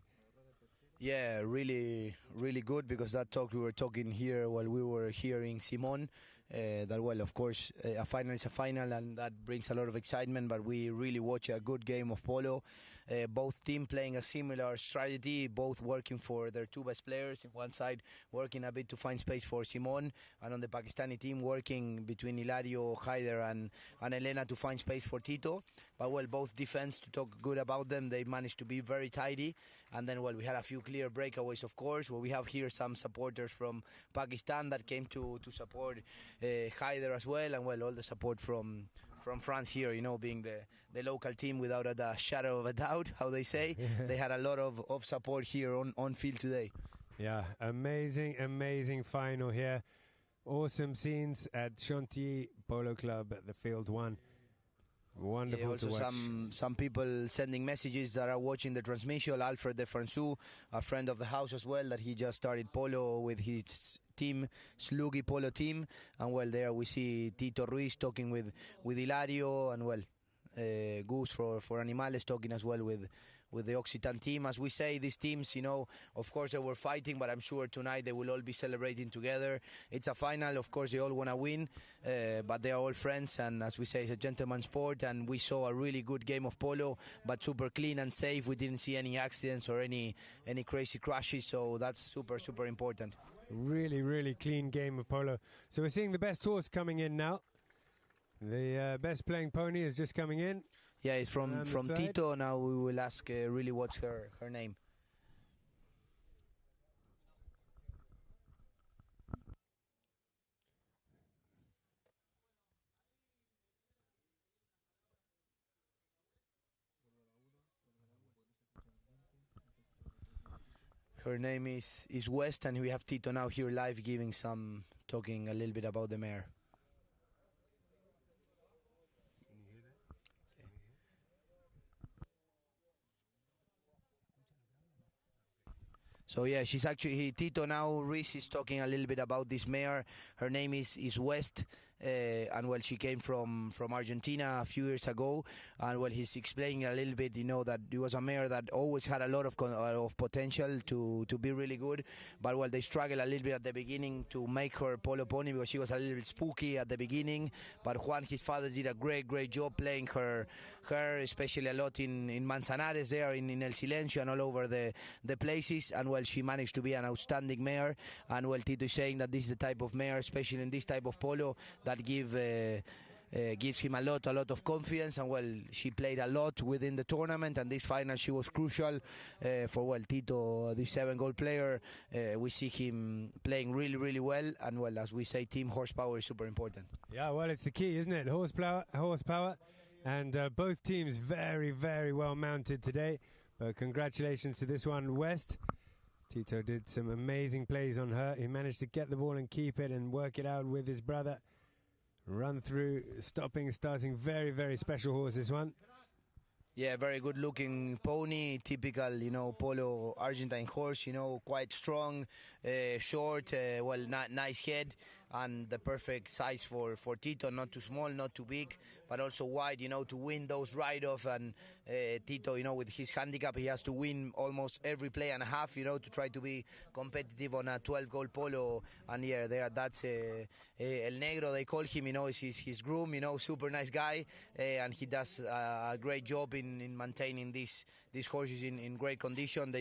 Yeah, really, really good, because that talk we were talking here while we were hearing Simon. That, well, of course, a final is a final, and that brings a lot of excitement, but we really watch a good game of polo. Both teams playing a similar strategy, both working for their 2 best players. In one side, working a bit to find space for Simon, and on the Pakistani team, working between Hilario, Haider, and Elena to find space for Tito. But, well, both defense, to talk good about them, they managed to be very tidy. And then, well, we had a few clear breakaways, of course. Well, we have here some supporters from Pakistan that came to support Haider as well, and, well, all the support from France here, you know, being the local team without a shadow of a doubt, how they say. They had a lot of support here on field today. Yeah, amazing final here. Awesome scenes at Chantilly Polo Club at the Field 1. Wonderful to watch. Some people sending messages that are watching the transmission. Alfred de Françou, a friend of the house as well, that he just started polo with his team, Sluggy Polo team. And, well, there we see Tito Ruiz talking with Hilario, and, well, Gus for Animales talking as well with the Occitan team. As we say, these teams, you know, of course they were fighting, but I'm sure tonight they will all be celebrating together. It's a final, of course they all want to win, but they are all friends, and as we say, it's a gentleman's sport, and we saw a really good game of polo, but super clean and safe. We didn't see any accidents or any crazy crashes, so that's super important. Really clean game of polo. So we're seeing the best horse coming in now. The best playing pony is just coming in. Yeah, it's from Tito. Now we will ask really what's her name. Her name is West, and we have Tito now here live talking a little bit about the mare. So yeah, she's actually Tito now. Reese is talking a little bit about this mare. Her name is West, and, well, she came from Argentina a few years ago, and, well, he's explaining a little bit, you know, that it was a mare that always had a lot of potential to be really good, but, well, they struggled a little bit at the beginning to make her polo pony because she was a little bit spooky at the beginning. But Juan, his father, did a great job playing her, especially a lot in Manzanares there, in El Silencio and all over the places, and, well, she managed to be an outstanding mare. And, well, Tito is saying that this is the type of mare, especially in this type of polo, that gives him a lot of confidence. And, well, she played a lot within the tournament, and this final she was crucial for, well, Tito, the 7-goal player. We see him playing really well, and, well, as we say, team horsepower is super important. Yeah, well, it's the key, isn't it? Horsepower, and both teams very well mounted today. Congratulations to this one, West. Tito did some amazing plays on her. He managed to get the ball and keep it and work it out with his brother. Run through, starting. Very special horse, this one. Yeah, very good looking pony, typical, you know, polo Argentine horse, you know, quite strong, short, nice head, and the perfect size for Tito, not too small, not too big, but also wide, to win those ride-off. And Tito, with his handicap, he has to win almost every play and a half, to try to be competitive on a 12-goal polo. And yeah, that's El Negro, they call him, is his groom, super nice guy, and he does a great job in maintaining these horses in great condition.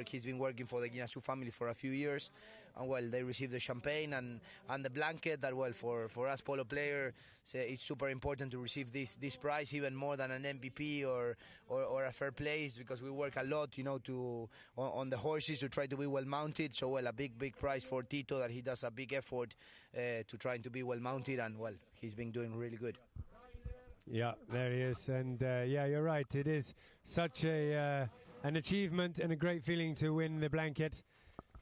He's been working for the Guineazú family for a few years, and well, they receive the champagne and the blanket. That for us polo players, it's super important to receive this prize, even more than an MVP or a fair place, because we work a lot, on the horses to try to be well mounted. So a big prize for Tito, that he does a big effort to trying to be well mounted, and well, he's been doing really good. Yeah, there he is, and yeah, you're right. It is such an achievement and a great feeling to win the blanket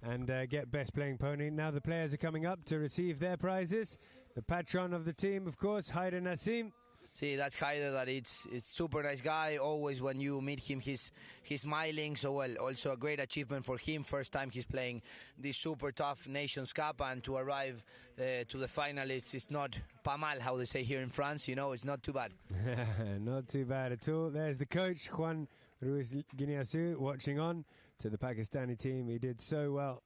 and get best playing pony. Now the players are coming up to receive their prizes. The patron of the team, of course, Haider Nassim. See, that's Haider, that it's super nice guy. Always when you meet him, he's smiling. So well, also a great achievement for him. First time he's playing this super tough Nations Cup, and to arrive to the final, it's not pas mal, how they say here in France. It's not too bad. Not too bad at all. There's the coach, Juan Ruiz Guineazú, watching on to the Pakistani team. He did so well.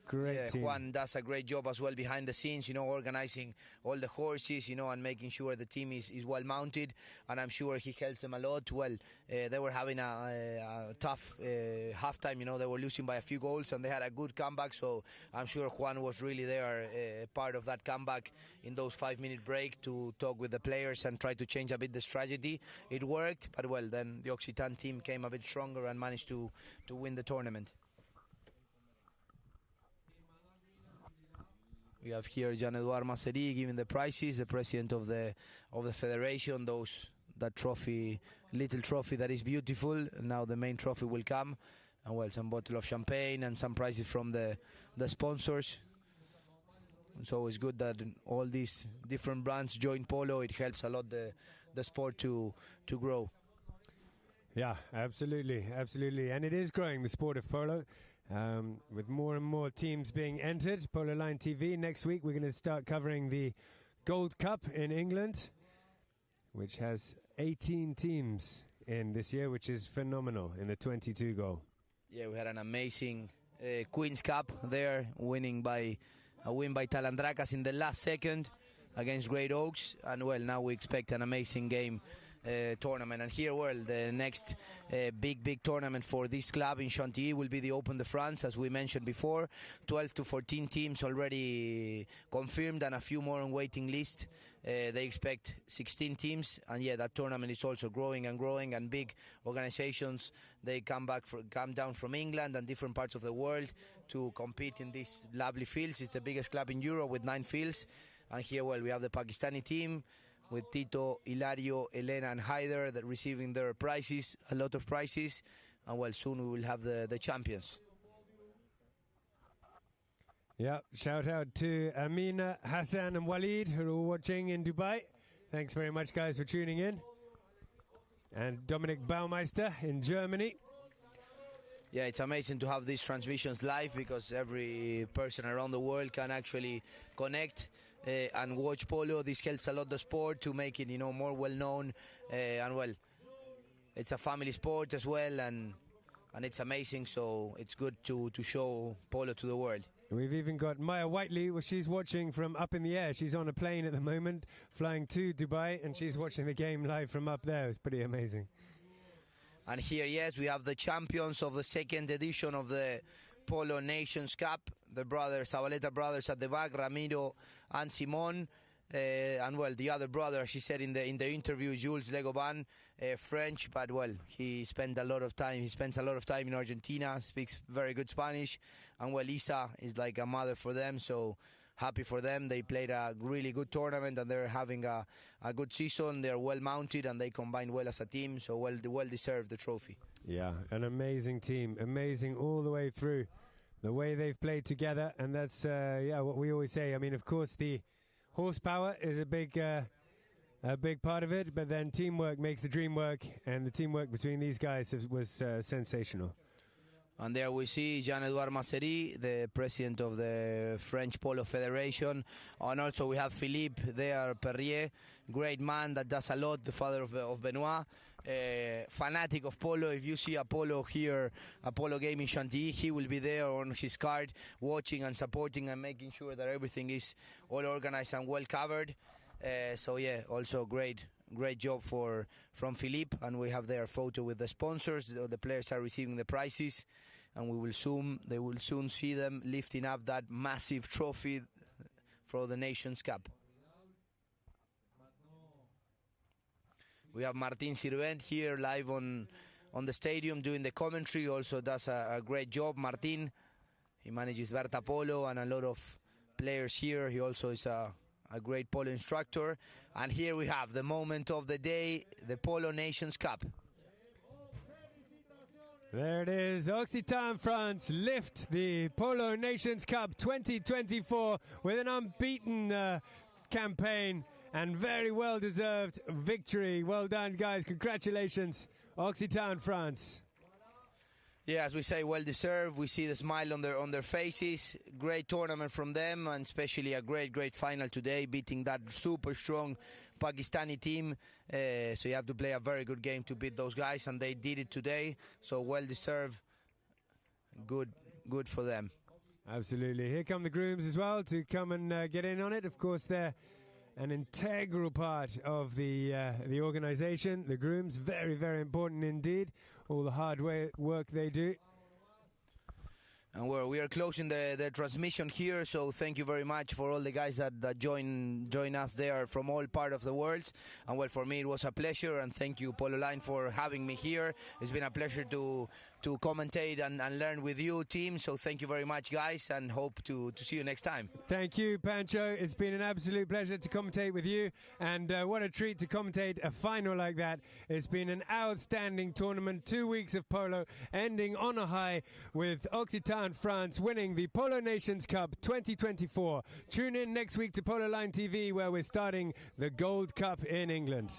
Great team. Juan does a great job as well behind the scenes, organizing all the horses, and making sure the team is well mounted, and I'm sure he helps them a lot. Well, they were having a tough halftime, they were losing by a few goals, and they had a good comeback, so I'm sure Juan was really there, part of that comeback in those 5-minute break, to talk with the players and try to change a bit the strategy. It worked, but well, then the Occitan team came a bit stronger and managed to win the tournament. We have here Jean-Edouard Masseri giving the prizes, the president of the federation. That trophy, little trophy that is beautiful. Now the main trophy will come, and well, some bottle of champagne and some prizes from the sponsors. It's always good that all these different brands join polo. It helps a lot the sport to grow. Yeah, absolutely, and it is growing, the sport of polo. With more and more teams being entered. Polo Line TV, next week we're going to start covering the Gold Cup in England, which has 18 teams in this year, which is phenomenal in the 22 goal. Yeah, we had an amazing Queen's Cup there, a win by Talandracas in the last second against Great Oaks, and well, now we expect an amazing game tournament. And here, well, the next big tournament for this club in Chantilly will be the Open de France, as we mentioned before. 12 to 14 teams already confirmed, and a few more on waiting list. They expect 16 teams, and yeah, that tournament is also growing, and big organizations, they come down from England and different parts of the world to compete in these lovely fields. It's the biggest club in Europe with 9 fields. And here, well, we have the Pakistani team with Tito, Hilario, Elena and Haider that receiving their prizes, a lot of prizes, and well, soon we will have the champions. Yeah, shout out to Amina, Hassan and Walid, who are watching in Dubai. Thanks very much, guys, for tuning in. And Dominic Baumeister in Germany. Yeah, it's amazing to have these transmissions live, because every person around the world can actually connect and watch polo. This helps a lot the sport to make it, more well-known. And well, it's a family sport as well, and it's amazing. So it's good to show polo to the world. We've even got Maya Whiteley. Well, she's watching from up in the air. She's on a plane at the moment, flying to Dubai, and she's watching the game live from up there. It's pretty amazing. And here, yes, we have the champions of the second edition of the Polo Nations Cup, the Zabaleta brothers at the back, Ramiro and Simon. And well, the other brother, she said in the interview, Jules Legoban, French, but well, he spends a lot of time in Argentina, speaks very good Spanish, and well, Isa is like a mother for them, so happy for them. They played a really good tournament, and they're having a good season. They're well mounted, and they combine well as a team, so well deserved the trophy. Yeah, an amazing team, amazing all the way through, the way they've played together, and that's what we always say. I mean, of course, the horsepower is a big part of it, but then teamwork makes the dream work, and the teamwork between these guys was sensational. And there we see Jean-Edouard Massery, the president of the French Polo Federation. And also we have Philippe there, Perrier, great man that does a lot, the father of Benoit. Fanatic of polo. If you see a polo here, a polo game in Chantilly, he will be there on his card, watching and supporting and making sure that everything is all organized and well covered. So yeah, also great job from Philippe, and we have their photo with the sponsors. The players are receiving the prizes, and they will soon see them lifting up that massive trophy for the Nations Cup. We have Martin Sirvent here live on the stadium doing the commentary. Also does a great job. Martin, he manages Berta Polo and a lot of players here. He also is a great polo instructor. And here we have the moment of the day, the Polo Nations Cup. There it is. Occitan France lift the Polo Nations Cup 2024 with an unbeaten campaign and very well-deserved victory. Well done, guys. Congratulations, Occitan France. Yeah, as we say, well-deserved. We see the smile on their faces. Great tournament from them, and especially a great final today, beating that super strong Pakistani team. So you have to play a very good game to beat those guys, and they did it today. So well-deserved. Good for them. Absolutely. Here come the grooms as well to come and get in on it. Of course, they're an integral part of the organization. The grooms, very important indeed. All the hard work they do. And we are closing the transmission here, so thank you very much for all the guys that join us there from all part of the world. And well, for me it was a pleasure, and thank you, Polo Line, for having me here. It's been a pleasure to commentate and learn with you, team. So thank you very much, guys, and hope to see you next time. Thank you, Pancho. It's been an absolute pleasure to commentate with you, and what a treat to commentate a final like that. It's been an outstanding tournament, 2 weeks of polo, ending on a high with Occitan France winning the Polo Nations Cup 2024. Tune in next week to Polo Line TV, where we're starting the Gold Cup in England.